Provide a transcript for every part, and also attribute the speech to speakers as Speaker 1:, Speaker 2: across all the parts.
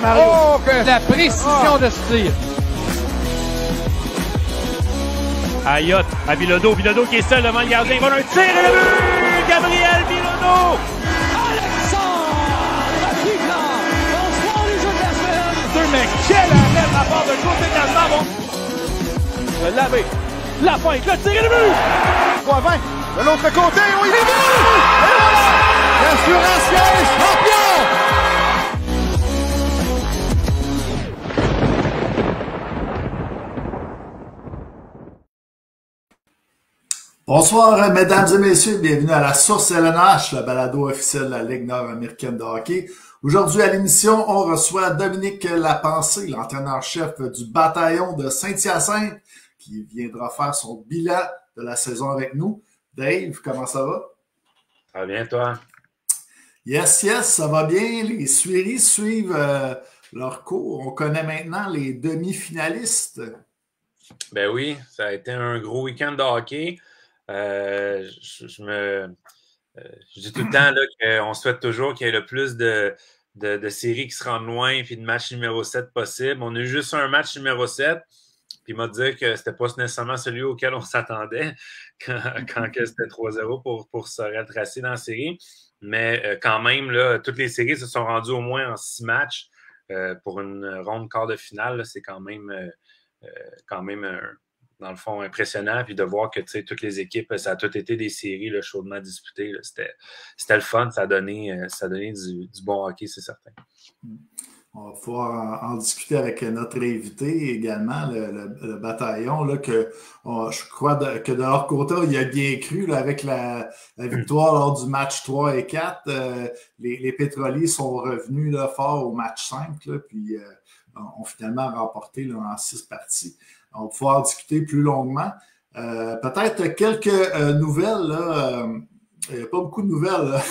Speaker 1: Mario.
Speaker 2: Oh, la précision de ce tir.
Speaker 3: Ayotte à Bilodeau. Bilodeau qui est seul devant le gardien. Il va un tir et le but! Gabriel Bilodeau!
Speaker 4: Alexandre Vivant! Bonsoir les jeux de la semaine!
Speaker 3: Mais quel arrêt de la part de Claude Descasements! Le laver. La feinte, le tir et le but!
Speaker 1: 3-20. De l'autre côté, oui, il est bon! Et voilà! L'Assurantiel est champion!
Speaker 5: Bonsoir, mesdames et messieurs, bienvenue à la Source LNH, le balado officiel de la Ligue nord-américaine de hockey. Aujourd'hui à l'émission, on reçoit Dominique Lapensée, l'entraîneur-chef du bataillon de Saint-Hyacinthe, qui viendra faire son bilan de la saison avec nous. Dave, comment ça va?
Speaker 6: Ça va bien, toi?
Speaker 5: Yes, ça va bien. Les Suéries suivent leur cours. On connaît maintenant les demi-finalistes.
Speaker 6: Ben oui, ça a été un gros week-end de hockey. Je dis tout le temps là, qu'on souhaite toujours qu'il y ait le plus de séries qui se rendent loin puis de match numéro 7 possible. On a eu juste un match numéro 7, puis il m'a dit que c'était pas nécessairement celui auquel on s'attendait quand c'était 3-0 pour se retracer dans la série. Mais quand même, là, toutes les séries se sont rendues au moins en 6 matchs pour une ronde quart de finale. Là, c'est quand même dans le fond, impressionnant. Puis de voir que toutes les équipes, ça a tout été des séries là, chaudement disputées. Là. C'était le fun. Ça a donné du bon hockey, c'est certain.
Speaker 5: On va pouvoir en discuter avec notre invité également, le bataillon, là, je crois que de leur côté, il a bien cru là, avec la victoire lors du match 3 et 4. Les pétroliers sont revenus là, fort au match 5, là, puis ont finalement remporté là, en 6 parties. On va pouvoir en discuter plus longuement. Peut-être quelques nouvelles. Là, il n'y a pas beaucoup de nouvelles là,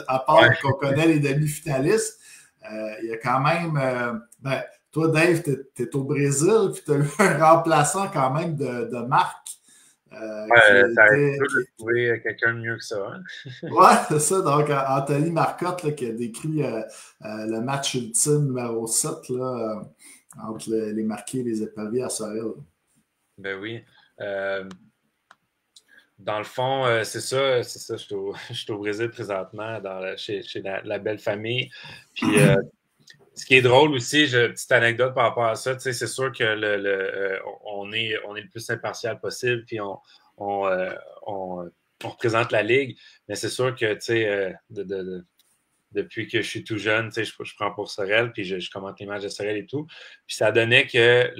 Speaker 5: à part qu'on connaît les demi-finalistes. Il y a quand même... toi, Dave, tu es au Brésil, puis tu as eu un remplaçant quand même de marque.
Speaker 6: Ça a été dur de trouver quelqu'un de mieux que ça. Hein?
Speaker 5: Oui, c'est ça. Donc, Anthony Marcotte là, qui a décrit le match ultime numéro 7 là, entre les marqués et les éperviers à Sorel.
Speaker 6: Ben oui. Dans le fond, c'est ça. Je suis au Brésil présentement, chez la belle famille. Puis, ce qui est drôle aussi, petite anecdote par rapport à ça, c'est sûr que on est le plus impartial possible, puis on représente la Ligue. Mais c'est sûr que, depuis que je suis tout jeune, je prends pour Sorel, puis je commente les matchs de Sorel et tout. Puis ça donnait que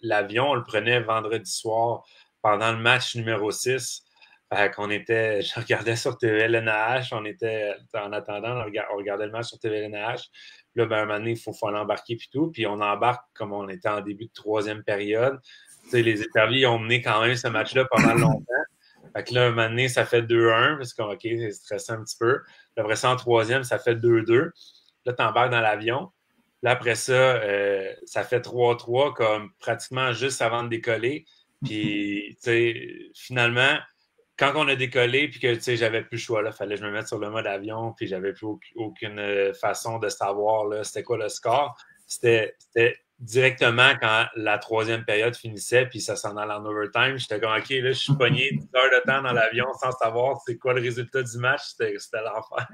Speaker 6: l'avion, on le prenait vendredi soir pendant le match numéro 6. Je regardais sur TVLNH, on était en attendant, on regardait le match sur TVLNH. Puis là, un moment donné, il faut aller embarquer puis tout. Puis on embarque comme on était en début de 3e période. Les éperviers ont mené quand même ce match-là pas mal longtemps. Fait que là, un moment donné, ça fait 2-1, parce que, OK, c'est stressant un petit peu. Puis après ça, en 3e, ça fait 2-2. Là, tu embarques dans l'avion. Là, après ça, ça fait 3-3, comme pratiquement juste avant de décoller. Puis, finalement, quand on a décollé, puis que, j'avais plus le choix, là, fallait que je me mette sur le mode avion, puis j'avais plus aucune façon de savoir, là, c'était quoi le score. C'était directement quand la 3e période finissait, puis ça s'en allait en overtime. J'étais comme, OK, là, je suis pogné 10 heures de temps dans l'avion sans savoir c'est quoi le résultat du match. C'était l'enfer.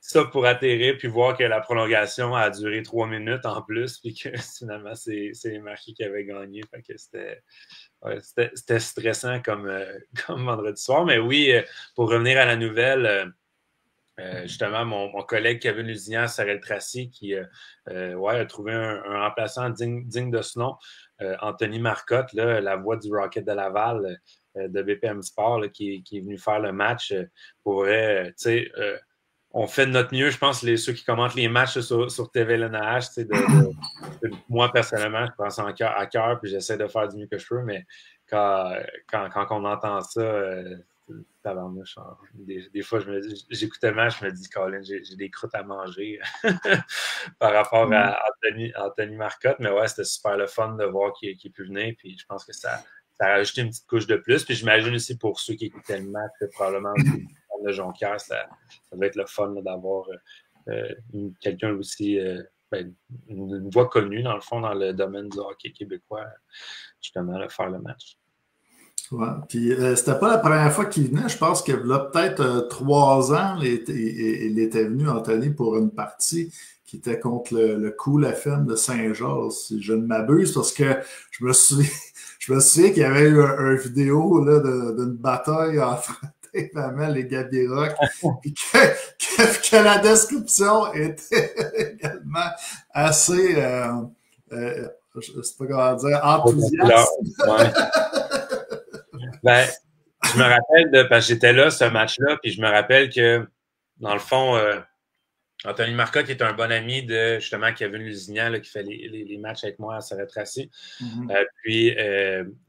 Speaker 6: Ça pour atterrir, puis voir que la prolongation a duré 3 minutes en plus, puis que finalement, c'est les marqués qui avaient gagné. Fait que c'était stressant comme vendredi soir. Mais oui, pour revenir à la nouvelle... justement, mon collègue Kevin Lusignan, Sorel Tracy, qui a trouvé un remplaçant digne de ce nom, Anthony Marcotte, là, la voix du Rocket de Laval de BPM Sport, là, qui est venu faire le match pour on fait de notre mieux, je pense, ceux qui commentent les matchs sur TVLNH, moi, personnellement, je pense à cœur, puis j'essaie de faire du mieux que je peux, mais quand on entend ça... Des fois, j'écoutais le match, je me dis, Colin, j'ai des croûtes à manger par rapport à Anthony Marcotte. Mais ouais, c'était super le fun de voir qu'il peut venir. Puis je pense que ça a rajouté une petite couche de plus. Puis j'imagine aussi pour ceux qui écoutaient le match, probablement aussi de Jonquière, ça va être le fun là, d'avoir quelqu'un aussi, une voix connue, dans le fond, dans le domaine du hockey québécois, justement, là, faire le match.
Speaker 5: Ouais. Puis c'était pas la première fois qu'il venait. Je pense que là, peut-être 3 ans, il était venu, Anthony, pour une partie qui était contre le Cool FM de Saint-Georges, si je ne m'abuse, parce que je me souviens qu'il y avait eu un vidéo là, d'une bataille entre Dave Hamel et Gaby Rock, puis que la description était également assez, je ne sais pas comment dire, enthousiaste.
Speaker 6: Ouais. Ben, je me rappelle parce que j'étais là, ce match-là, puis je me rappelle que, dans le fond, Anthony Marcotte, qui est un bon ami de, justement, Kevin Lusignan, qui fait les matchs avec moi à Sorel-Tracy. Puis,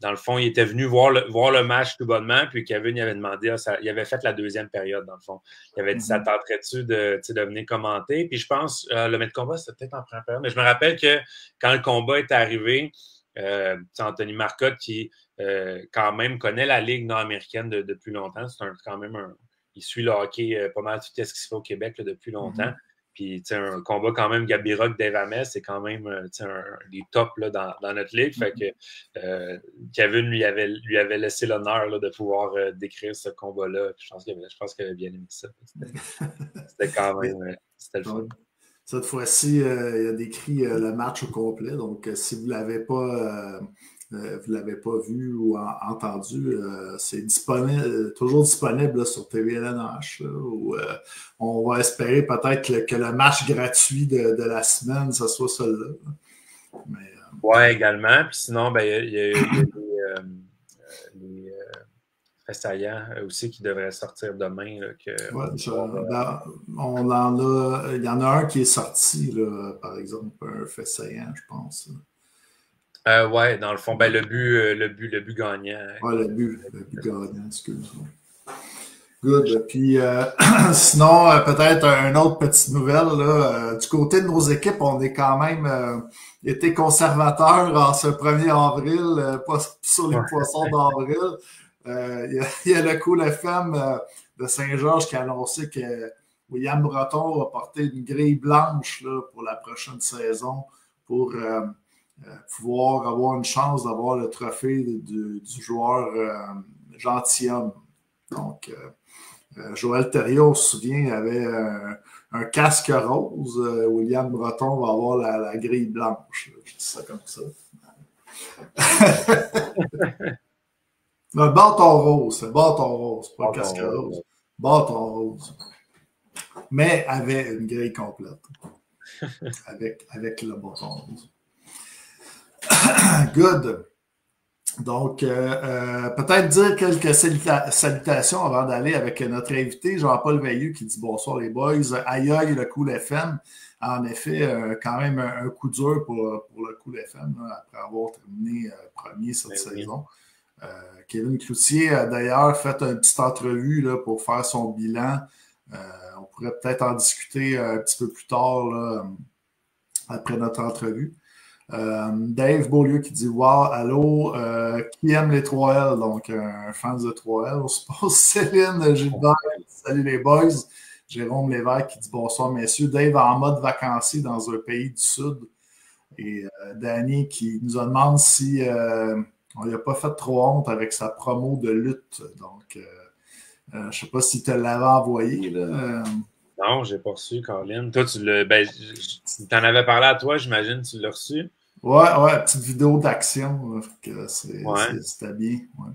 Speaker 6: dans le fond, il était venu voir le match tout bonnement, puis Kevin, il avait demandé, il avait fait la deuxième période, dans le fond. Il avait dit, ça tenterait-tu de venir commenter? Puis je pense, le maître combat, c'était peut-être en première période, mais je me rappelle que quand le combat est arrivé, Anthony Marcotte, qui quand même connaît la Ligue nord-américaine depuis longtemps, il suit le hockey pas mal tout ce qui se fait au Québec là, depuis longtemps. Puis, un combat quand même, Gaby Rock, Dave Hamel, c'est quand même des tops là, dans notre ligue. Fait que Kevin lui avait laissé l'honneur là, de pouvoir décrire ce combat-là. Je pense qu'il avait bien aimé ça. C'était quand même c'était le fun.
Speaker 5: Cette fois-ci, il a décrit le match au complet. Donc, si vous ne l'avez pas... vous ne l'avez pas vu ou entendu, c'est toujours disponible là, sur TVLNH. Où, on va espérer peut-être que le match gratuit de la semaine, ce soit celui-là.
Speaker 6: Oui, également. Puis sinon, il y a les faits saillants aussi qui devraient sortir demain. Là,
Speaker 5: il y en a un qui est sorti, là, par exemple, un fait saillant, je pense.
Speaker 6: Oui, dans le fond, le but gagnant.
Speaker 5: Oui, le but gagnant, excuse-moi. Good. Puis sinon, peut-être une autre petite nouvelle. Là, du côté de nos équipes, on est quand même été conservateurs en ce 1er avril, pas sur les poissons d'avril. Il y a le Cool FM de Saint-Georges qui a annoncé que William Breton va porter une grille blanche là, pour la prochaine saison pour pouvoir avoir une chance d'avoir le trophée du joueur gentilhomme. Donc, Joël Thériault, on se souvient, avait un casque rose. William Breton va avoir la grille blanche. Je dis ça comme ça. Le bâton rose, c'est le bâton rose, pas le casque rose. Bâton rose. Mais avec une grille complète. avec le bâton rose. Good. Donc, peut-être dire quelques salutations avant d'aller avec notre invité, Jean-Paul Veilleux, qui dit bonsoir les boys. Aïe aïe, le Cool FM. En effet, quand même un coup dur pour le Cool FM, là, après avoir terminé premier cette saison. Kevin Cloutier a d'ailleurs fait une petite entrevue là, pour faire son bilan. On pourrait peut-être en discuter un petit peu plus tard là, après notre entrevue. Dave Beaulieu qui dit wow, allô, qui aime les 3L? Donc, un fan de 3L. On se pose Céline Gilbert, salut les boys. Jérôme Lévesque qui dit bonsoir, messieurs. Dave en mode vacancier dans un pays du Sud. Et Danny qui nous demande si on lui a pas fait trop honte avec sa promo de lutte. Donc, je ne sais pas si tu l'avais envoyé. Là.
Speaker 6: Non, je n'ai pas reçu, Colin. Toi, tu t'en avais parlé à toi, j'imagine, tu l'as reçu?
Speaker 5: Ouais, petite vidéo d'action. C'était bien. Ouais.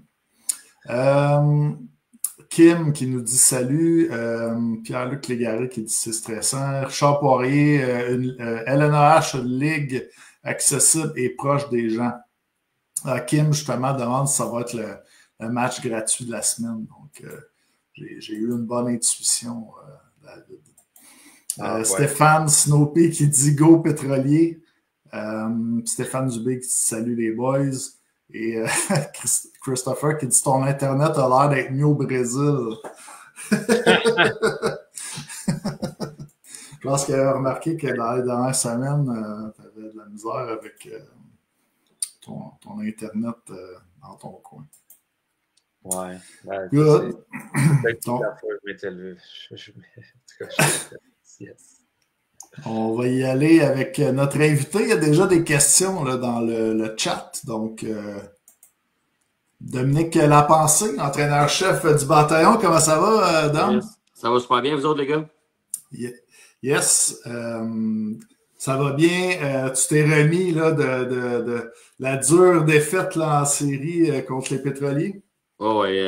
Speaker 5: Kim qui nous dit salut. Pierre-Luc Légaré qui dit c'est stressant. Richard Poirier, LNH, une ligue accessible et proche des gens. Kim, justement, demande si ça va être le match gratuit de la semaine. Donc, j'ai eu une bonne intuition. Stéphane Snopey qui dit go pétrolier. Stéphane Dubé qui dit salut les boys. Et Christopher qui dit ton Internet a l'air d'être mieux au Brésil. Je pense qu'il avait remarqué que dans les dernières semaines, tu avais de la misère avec ton Internet dans ton coin.
Speaker 6: Ouais.
Speaker 5: Good.
Speaker 6: Donc, yes.
Speaker 5: On va y aller avec notre invité. Il y a déjà des questions là, dans le chat. Donc, Dominique Lapensée, entraîneur-chef du bataillon. Comment ça va, Dom?
Speaker 7: Yes. Ça va super bien, vous autres, les gars?
Speaker 5: Yes. Ça va bien. Tu t'es remis là, de la dure défaite là, en série contre les Pétroliers?
Speaker 7: Oh, oui.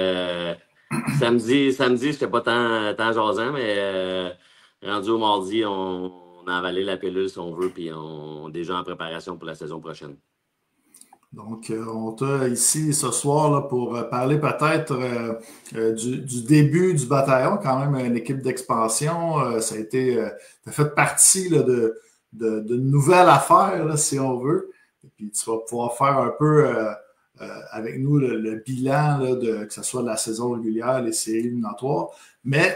Speaker 7: Samedi, c'était pas tant jasant, mais rendu au mardi, on a avalé la pilule, si on veut, puis on est déjà en préparation pour la saison prochaine.
Speaker 5: Donc, on t'a ici ce soir là, pour parler peut-être du début du bataillon, quand même une équipe d'expansion. Ça a été ça fait partie là, de nouvelles affaires, là, si on veut. Et puis, tu vas pouvoir faire un peu avec nous le bilan, là, que ce soit de la saison régulière, les séries éliminatoires. Mais,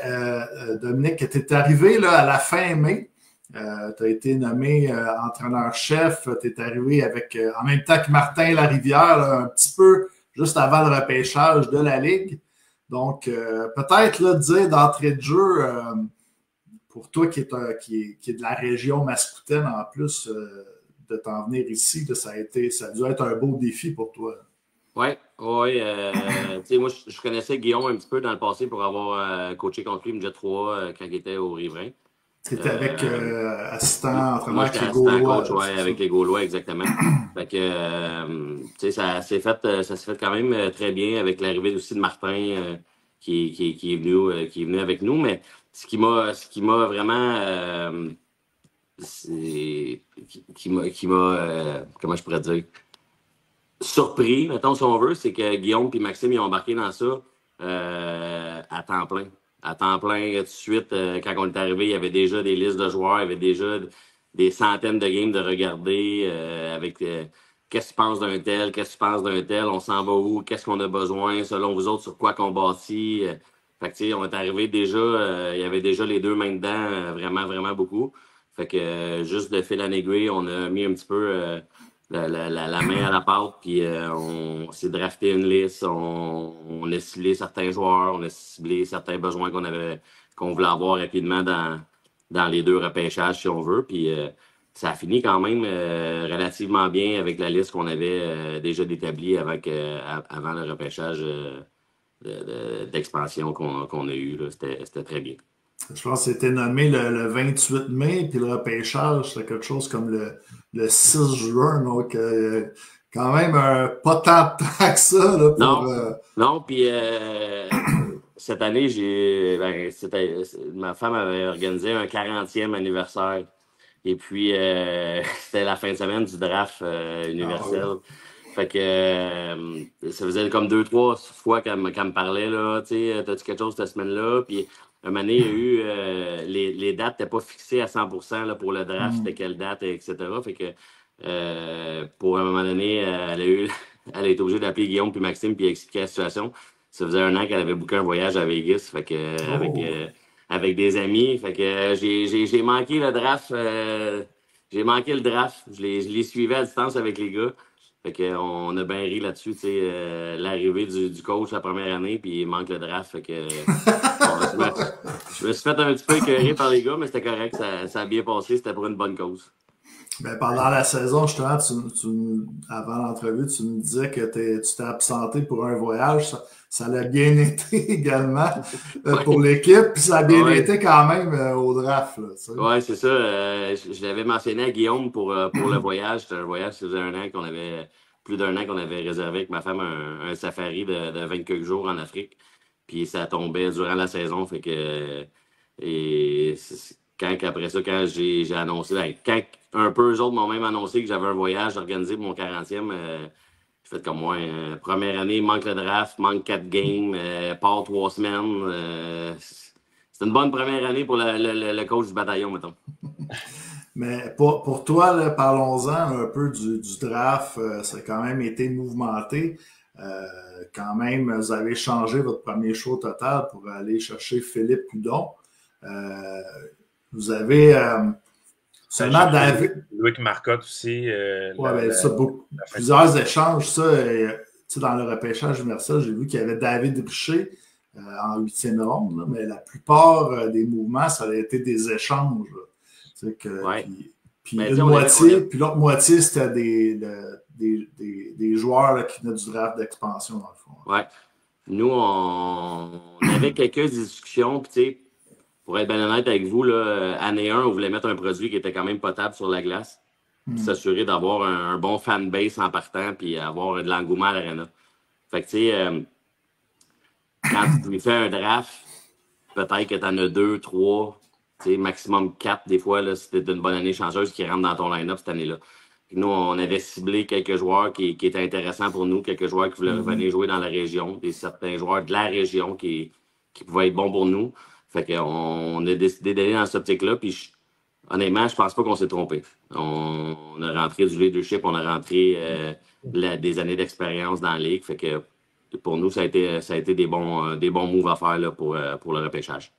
Speaker 5: Dominique, tu es arrivé là, à la fin mai. Tu as été nommé entraîneur-chef. Tu es arrivé avec, en même temps que Martin Larivière, là, un petit peu juste avant le repêchage de la Ligue. Donc, peut-être là, dire d'entrée de jeu, pour toi qui est de la région mascoutaine en plus, de t'en venir ici, là, ça a dû être un beau défi pour toi.
Speaker 7: Oui. Moi, je connaissais Guillaume un petit peu dans le passé pour avoir coaché contre lui, Midget 3, quand il était au Riverain.
Speaker 5: Tu étais avec assistant entraîneur avec les
Speaker 7: Gaulois. Coach, avec les Gaulois, exactement. Fait que, ça s'est fait quand même très bien avec l'arrivée aussi de Martin qui est venu avec nous. Mais ce qui m'a vraiment comment je pourrais dire, surpris, mettons, si on veut, c'est que Guillaume et Maxime ils ont embarqué dans ça à temps plein. À temps plein, tout de suite, quand on est arrivé, il y avait déjà des listes de joueurs, il y avait déjà des centaines de games de regarder avec qu'est-ce que tu penses d'un tel, qu'est-ce que tu penses d'un tel, on s'en va où, qu'est-ce qu'on a besoin, selon vous autres, sur quoi qu'on bâtit. Fait que, tu sais, on est arrivé déjà, il y avait déjà les deux mains dedans, vraiment, vraiment beaucoup. Fait que juste de fil en aiguille, on a mis un petit peu la main à la pâte, puis on s'est drafté une liste, on a ciblé certains joueurs, on a ciblé certains besoins qu'on voulait avoir rapidement dans les deux repêchages, si on veut, puis ça a fini quand même relativement bien avec la liste qu'on avait déjà établie avant le repêchage d'expansion qu'on a eu. C'était très bien.
Speaker 5: Je pense que c'était nommé le 28 mai, puis le repêchage, c'était quelque chose comme le 6 juin. Donc, quand même, pas tant de temps que ça. Là,
Speaker 7: Non, puis cette année, ma femme avait organisé un 40e anniversaire. Et puis, c'était la fin de semaine du draft universel. Ah, ouais. Fait que ça faisait comme 2-3 fois qu'elle me parlait, là, tu sais, t'as-tu quelque chose cette semaine-là? Puis, un moment donné, il y a eu les dates n'étaient pas fixées à 100% là, pour le draft, c'était quelle date, etc. Fait que pour un moment donné, elle a été obligée d'appeler Guillaume puis Maxime puis expliquer la situation. Ça faisait 1 an qu'elle avait booké un voyage à Vegas, fait que avec des amis. Fait que j'ai manqué le draft. J'ai manqué le draft. Je les suivais à distance avec les gars. Fait qu'on a bien ri là-dessus, tu sais, l'arrivée du coach la première année, puis il manque le draft. Fait que je me suis fait un petit peu écœurer par les gars, mais c'était correct, ça a bien passé, c'était pour une bonne cause.
Speaker 5: Ben, pendant la saison, justement, avant l'entrevue, tu me disais que tu t'es absenté pour un voyage. Ça l'a bien été également pour l'équipe, puis ça a bien été quand même au draft.
Speaker 7: Oui, c'est ça. Je l'avais mentionné à Guillaume pour le voyage. C'était un voyage, ça faisait plus d'1 an qu'on avait réservé avec ma femme un safari de 20 quelques jours en Afrique. Puis ça tombait durant la saison. Fait que après ça, quand j'ai annoncé, quand un peu eux autres m'ont même annoncé que j'avais un voyage organisé pour mon 40e, j'ai fait comme moi. Première année, manque le draft, manque 4 games, part 3 semaines. C'est une bonne première année pour le coach du bataillon, mettons.
Speaker 5: Mais pour toi, là, parlons-en un peu du draft. Ça a quand même été mouvementé. Quand même, vous avez changé votre premier choix total pour aller chercher Philippe Hudon. Vous avez seulement David.
Speaker 6: Louis Marcotte aussi.
Speaker 5: Plusieurs échanges. Ça, dans le repêchage universel, j'ai vu qu'il y avait David Richer en 8e ronde, là, mais la plupart des mouvements, ça a été des échanges.
Speaker 7: Ouais.
Speaker 5: Puis une moitié, puis l'autre moitié, c'était des joueurs là, qui venaient du draft d'expansion, dans le fond.
Speaker 7: Ouais. Nous, on avait quelques discussions, puis tu sais, pour être bien honnête avec vous, là, année 1, on voulait mettre un produit qui était quand même potable sur la glace, puis s'assurer d'avoir un bon fanbase en partant, puis avoir de l'engouement à l'aréna. Fait que tu sais, quand tu fais un draft, peut-être que tu en as 2, 3, maximum 4 des fois, là, si tu une bonne année chanceuse qui rentre dans ton line-up cette année-là. Puis nous, on avait ciblé quelques joueurs qui étaient intéressants pour nous, quelques joueurs qui voulaient venir jouer dans la région, certains joueurs de la région qui pouvaient être bons pour nous. Fait qu'on a décidé d'aller dans cette optique-là. Puis honnêtement, je pense pas qu'on s'est trompé. On a rentré du leadership, on a rentré des années d'expérience dans la ligue. Fait que pour nous, ça a été des bons moves à faire là, pour le repêchage.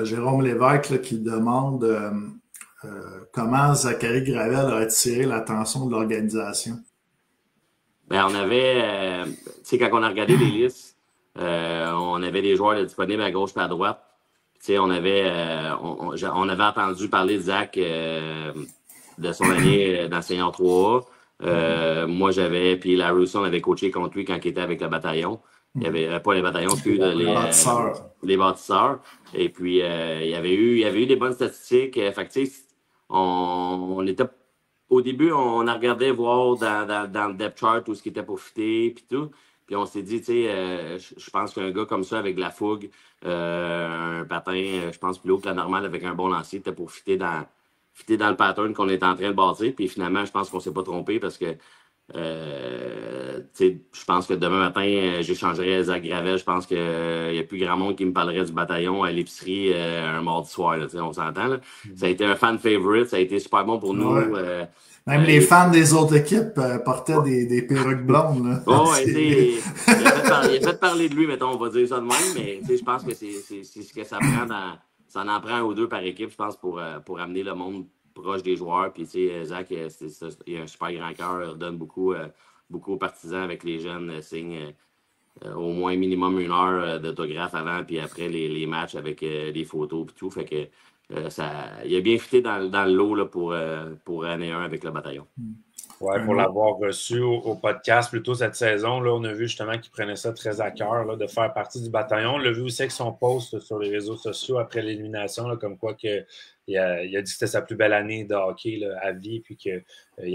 Speaker 5: Jérôme Lévesque là, qui demande comment Zachary Gravel a attiré l'attention de l'organisation.
Speaker 7: Ben, on avait, tu sais, quand on a regardé les listes, on avait des joueurs disponibles à gauche et à droite. Tu sais, on avait entendu parler de Zach de son année d'enseignant 3A. Moi, puis la Rousseau, on avait coaché contre lui quand il était avec le bataillon. Il y avait pas les bataillons, les bâtisseurs. Et puis, il y avait eu des bonnes statistiques. Fait que, tu sais, on était... Au début, on a regardé voir dans le depth chart tout ce qui était pour fitter, puis tout. Puis on s'est dit, tu sais, je pense qu'un gars comme ça, avec de la fougue, un patin, je pense, plus haut que la normale, avec un bon lancier, était pour fitter dans le pattern qu'on est en train de bâtir. Puis finalement, je pense qu'on s'est pas trompé parce que je pense que demain matin, j'échangerais Zach Gravel. Je pense qu'il n'y a plus grand monde qui me parlerait du bataillon à l'épicerie un mardi soir. Là, on s'entend. Là. Ça a été un fan favorite. Ça a été super bon pour nous.
Speaker 5: Ouais. Même les fans des autres équipes portaient des perruques blondes. Là.
Speaker 7: Oh, il a fait parler de lui, mettons, on va dire ça de même. Mais je pense que c'est ce que ça prend. Ça en prend un ou deux par équipe, je pense, pour amener le monde proche des joueurs. Puis, tu sais, Zach, il a un super grand cœur, donne beaucoup aux partisans avec les jeunes, signe au moins minimum 1 heure d'autographe avant puis après les matchs avec des photos et tout. Fait que il a bien fité dans le lot là, pour année 1 avec le bataillon.
Speaker 6: Oui, pour l'avoir reçu au podcast plus tôt cette saison, là, on a vu justement qu'il prenait ça très à cœur là, de faire partie du bataillon. On l'a vu aussi avec son post sur les réseaux sociaux après l'élimination, là, comme quoi il a dit que c'était sa plus belle année de hockey là, à vie, puis qu'il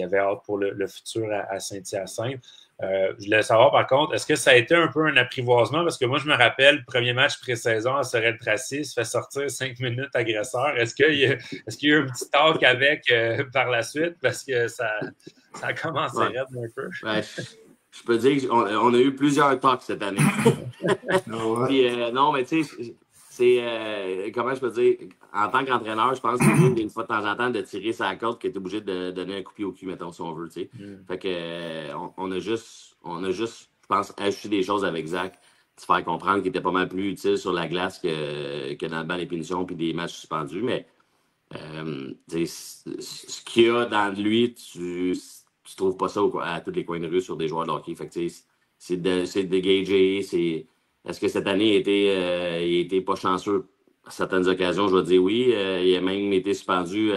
Speaker 6: avait hâte pour le futur à Saint-Hyacinthe. Je voulais savoir, par contre, est-ce que ça a été un peu un apprivoisement? Parce que moi, je me rappelle, le premier match pré-saison à Sorel-Tracy, il se fait sortir 5 minutes agresseur. Est-ce qu'il y a eu un petit talk avec par la suite? Parce que ça a commencé raide un peu.
Speaker 7: Ouais, je peux dire qu'on a eu plusieurs talks cette année. Puis, non, mais tu sais, c'est, comment je peux dire, en tant qu'entraîneur, je pense que c'est une fois de temps en temps de tirer sa corde qui est obligé de donner un coup de pied au cul, mettons, si on veut, tu sais. Fait que, on a juste, je pense, ajouté des choses avec Zach, de se faire comprendre qu'il était pas mal plus utile sur la glace que dans le banc des punitions puis des matchs suspendus, mais ce qu'il y a dans lui, tu trouves pas ça à tous les coins de rue sur des joueurs de hockey. Fait que, c'est de dégager, est-ce que cette année, il était pas chanceux à certaines occasions? Je vais dire oui. Il a même été suspendu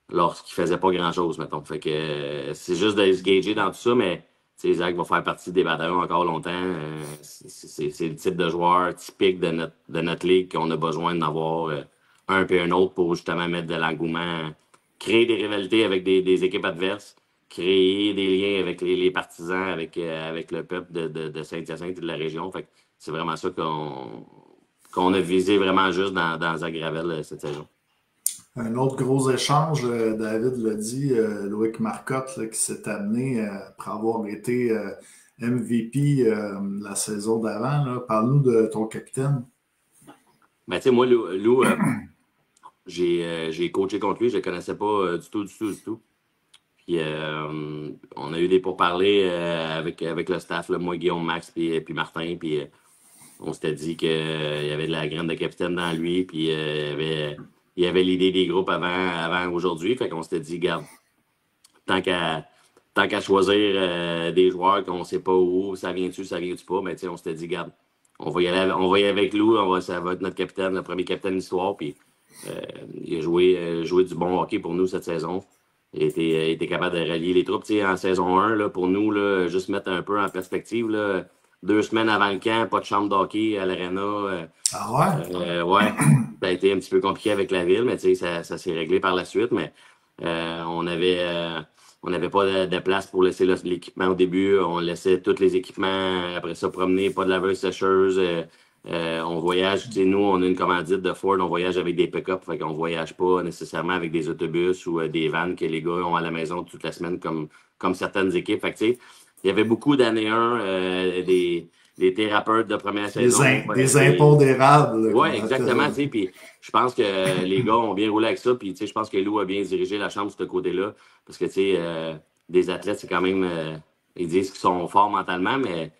Speaker 7: lorsqu'il faisait pas grand-chose, mettons. Fait que c'est juste de se gager dans tout ça, mais Zach va faire partie des bataillons encore longtemps. C'est le type de joueur typique de notre ligue qu'on a besoin d'en avoir un puis un autre pour justement mettre de l'engouement, créer des rivalités avec des équipes adverses, créer des liens avec les partisans, avec le peuple de Saint-Hyacinthe et de la région. Fait que c'est vraiment ça qu'on a visé vraiment juste dans Zach Gravel cette saison.
Speaker 5: Un autre gros échange, David l'a dit, Loïc Marcotte là, qui s'est amené après avoir été MVP la saison d'avant. Parle-nous de ton capitaine.
Speaker 7: Ben, tu sais, moi, Lou, j'ai coaché contre lui, je ne le connaissais pas du tout. Puis on a eu des pourparlers avec le staff, là, moi, Guillaume, Max, puis Martin. Puis on s'était dit qu'il y avait de la graine de capitaine dans lui. Puis il y avait l'idée des groupes avant aujourd'hui. Fait qu'on s'était dit, regarde, tant qu'à choisir des joueurs qu'on ne sait pas où, ça vient-tu pas, mais on s'était dit, regarde, on va y aller avec Lou, ça va être notre capitaine, le premier capitaine de l'histoire. Puis Il a joué du bon hockey pour nous cette saison. Il était capable de rallier les troupes. Tu sais, en saison 1, là, pour nous, là, juste mettre un peu en perspective, là, 2 semaines avant le camp, pas de chambre d'hockey à l'Arena.
Speaker 5: Ah ouais?
Speaker 7: Ouais, ça a été un petit peu compliqué avec la ville, mais tu sais, ça s'est réglé par la suite. Mais on n'avait pas de place pour laisser l'équipement au début. On laissait tous les équipements, après ça, promener, pas de laveuse sécheuse. On voyage, tu sais, nous, on a une commandite de Ford, on voyage avec des pick-up, fait qu'on voyage pas nécessairement avec des autobus ou des vannes que les gars ont à la maison toute la semaine comme certaines équipes. Fait que, tu sais, il y avait beaucoup d'années 1, des thérapeutes de première saison.
Speaker 5: Des impondérables.
Speaker 7: Oui, exactement, tu sais, puis je pense que les gars ont bien roulé avec ça, puis tu sais, je pense que Lou a bien dirigé la chambre de ce côté-là, parce que, tu sais, des athlètes, c'est quand même, ils disent qu'ils sont forts mentalement, mais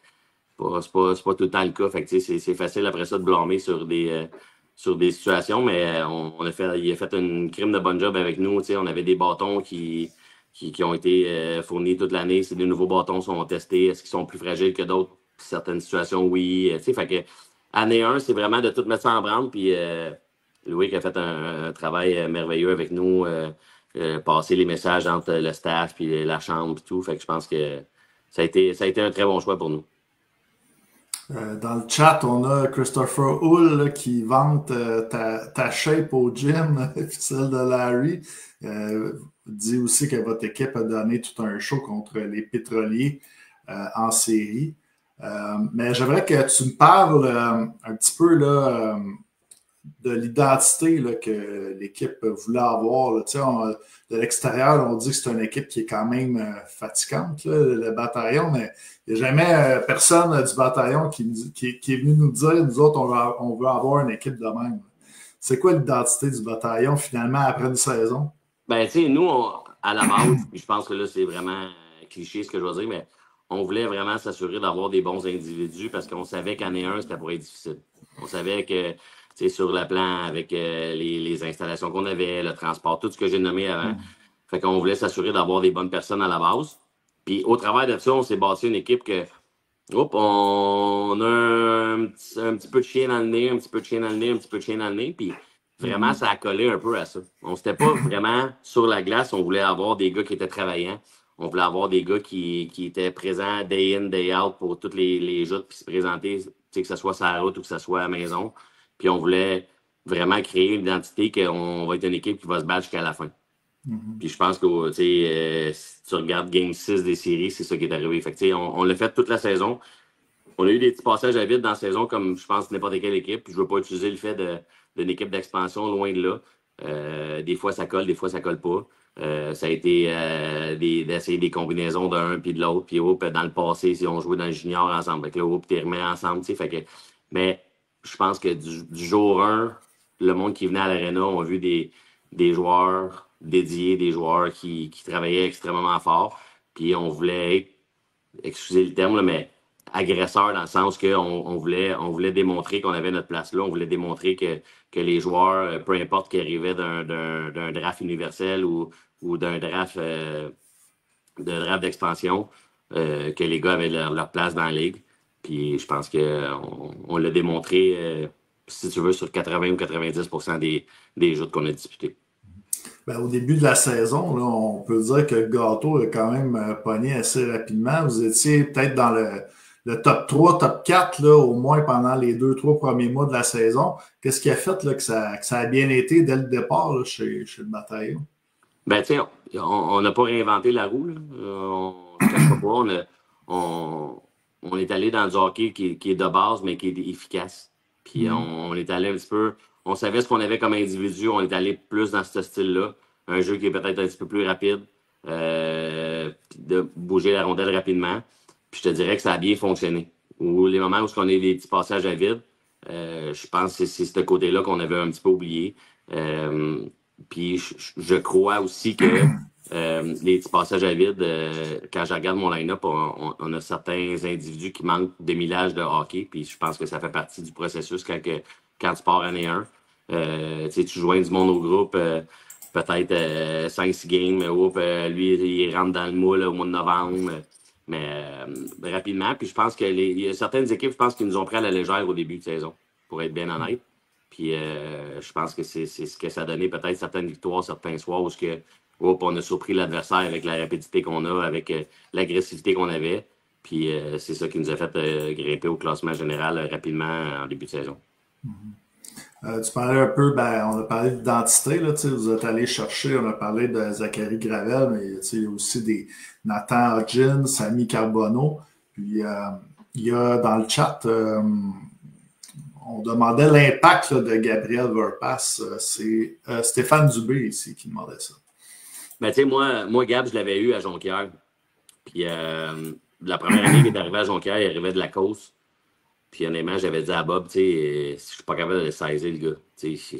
Speaker 7: c'est pas tout le temps le cas. Fait que, c'est facile après ça de blâmer sur des situations, mais il a fait une crime de bon job avec nous. On avait des bâtons qui ont été fournis toute l'année. Si des nouveaux bâtons sont testés, est-ce qu'ils sont plus fragiles que d'autres? Certaines situations, oui. Fait que année 1, c'est vraiment de tout mettre ça en branle. Puis Louis qui a fait un travail merveilleux avec nous, passer les messages entre le staff puis la chambre et tout. Fait que je pense que ça a été un très bon choix pour nous.
Speaker 5: Dans le chat, on a Christopher Hull là, qui vante ta shape au gym, celle de Larry. Dit aussi que votre équipe a donné tout un show contre les pétroliers en série. Mais j'aimerais que tu me parles un petit peu là, de l'identité là, que l'équipe voulait avoir. Là. De l'extérieur, on dit que c'est une équipe qui est quand même fatigante, là, le bataillon, mais il n'y a jamais personne du bataillon qui est venu nous dire, nous autres, on veut avoir une équipe de même. C'est quoi l'identité du bataillon, finalement, après une saison?
Speaker 7: Ben, tu sais, nous, à la base, je pense que là, c'est vraiment cliché ce que je veux dire, mais on voulait vraiment s'assurer d'avoir des bons individus parce qu'on savait qu'année 1, c'était pour être difficile. On savait que, tu sais, sur le plan avec les installations qu'on avait, le transport, tout ce que j'ai nommé avant, fait qu'on voulait s'assurer d'avoir des bonnes personnes à la base. Puis au travers de ça, on s'est bâti une équipe que, on a un petit peu de chien dans le nez, un petit peu de chien dans le nez, un petit peu de chien dans le nez, puis vraiment, ça a collé un peu à ça. On s'était pas vraiment sur la glace, on voulait avoir des gars qui étaient travaillants. On voulait avoir des gars qui étaient présents day in, day out pour tous les joutes, puis se présenter, que ce soit sur la route ou que ce soit à la maison. Puis on voulait vraiment créer une identité qu'on va être une équipe qui va se battre jusqu'à la fin. Puis je pense que si tu regardes Game 6 des séries, c'est ça qui est arrivé. Fait que, on l'a fait toute la saison. On a eu des petits passages à vide dans la saison, comme je pense n'importe quelle équipe. Puis je ne veux pas utiliser le fait d'une équipe d'expansion loin de là. Des fois, ça colle, des fois, ça colle pas. Ça a été d'essayer des combinaisons d'un puis de l'autre. Puis dans le passé, si on jouait dans le junior ensemble, avec le tu les remets ensemble. Fait que, mais je pense que du jour 1, le monde qui venait à l'Arena, on a vu des joueurs dédiés, des joueurs qui travaillaient extrêmement fort. Puis on voulait être, excusez le terme, là, mais agresseur dans le sens qu'on voulait démontrer qu'on avait notre place là. On voulait démontrer que les joueurs, peu importe qu'ils arrivaient d'un draft universel ou d'un draft d'expansion, que les gars avaient leur place dans la ligue. Puis je pense qu'on l'a démontré, si tu veux, sur 80 ou 90% des jeux qu'on a disputés.
Speaker 5: Ben, au début de la saison, là, on peut dire que le gâteau a quand même pogné assez rapidement. Vous étiez peut-être dans le top 3, top 4, là, au moins pendant les 2-3 premiers mois de la saison. Qu'est-ce qui a fait là, que ça a bien été dès le départ là, chez le bataillon?
Speaker 7: Ben, tu sais, on n'a pas réinventé la roue. Là. On ne cache pas. On est allé dans du hockey qui est de base, mais qui est efficace. Puis on est allé un petit peu... On savait ce qu'on avait comme individu. On est allé plus dans ce style-là. Un jeu qui est peut-être un petit peu plus rapide. De bouger la rondelle rapidement. Puis je te dirais que ça a bien fonctionné. Ou les moments où on a des petits passages à vide, je pense que c'est ce côté-là qu'on avait un petit peu oublié. Puis je crois aussi que les petits passages à vide, quand je regarde mon line-up, on a certains individus qui manquent de millage de hockey. Puis je pense que ça fait partie du processus quand tu pars année 1. Tu joins du monde au groupe, peut-être 5-6 games. Lui, il rentre dans le moule au mois de novembre. Mais rapidement. Puis je pense que il y a certaines équipes, je pense, qui nous ont pris à la légère au début de saison, pour être bien honnête. Puis je pense que c'est ce que ça a donné peut-être certaines victoires, certains soirs où on a surpris l'adversaire avec la rapidité qu'on a, avec l'agressivité qu'on avait. Puis c'est ça qui nous a fait grimper au classement général rapidement en début de saison.
Speaker 5: Tu parlais un peu, on a parlé d'identité, là, vous êtes allé chercher, on a parlé de Zachary Gravel, mais il y a aussi des Nathan Hodgins, Sami Carbonneau. Puis il y a dans le chat, on demandait l'impact de Gabriel Verpass. C'est Stéphane Dubé ici qui demandait ça.
Speaker 7: Ben, tu sais, moi, Gab, je l'avais eu à Jonquière. Puis la première année qu'il est arrivé à Jonquière, il arrivait de la Côte. Puis honnêtement, j'avais dit à Bob, tu sais, je suis pas capable de le saisir, le gars. Tu sais,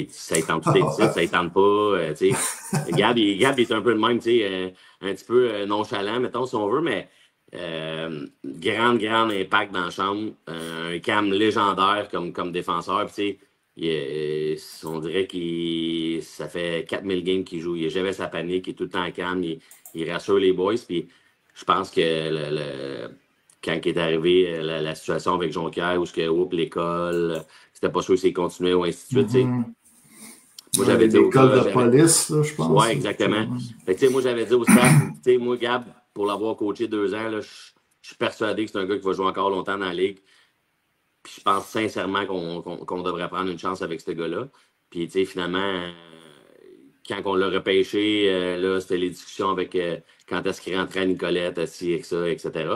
Speaker 7: ça ne tente pas, ça ne tente pas. Tu sais. Gab, il est un peu le même, tu sais, un petit peu nonchalant, mettons, si on veut, mais grand impact dans la chambre. Un Cam légendaire comme défenseur. Puis, tu sais, on dirait ça fait 4000 games qu'il joue. Il n'a jamais sa panique, il est tout le temps calme, il rassure les boys. Puis je pense que quand il est arrivé la situation avec Jonquière, où l'école, c'était pas sûr s'il continuait ou ainsi de suite. Moi, j'avais dit
Speaker 5: l'école de police, là, je pense.
Speaker 7: Oui, exactement. Fait que, moi, j'avais dit au staff, moi, Gab, pour l'avoir coaché 2 ans, là, je suis persuadé que c'est un gars qui va jouer encore longtemps dans la ligue. Puis je pense sincèrement qu'on devrait prendre une chance avec ce gars-là. Puis, finalement, quand on l'a repêché, là, c'était les discussions avec quand est-ce qu'il rentrait à Nicolette, assis avec ça, etc.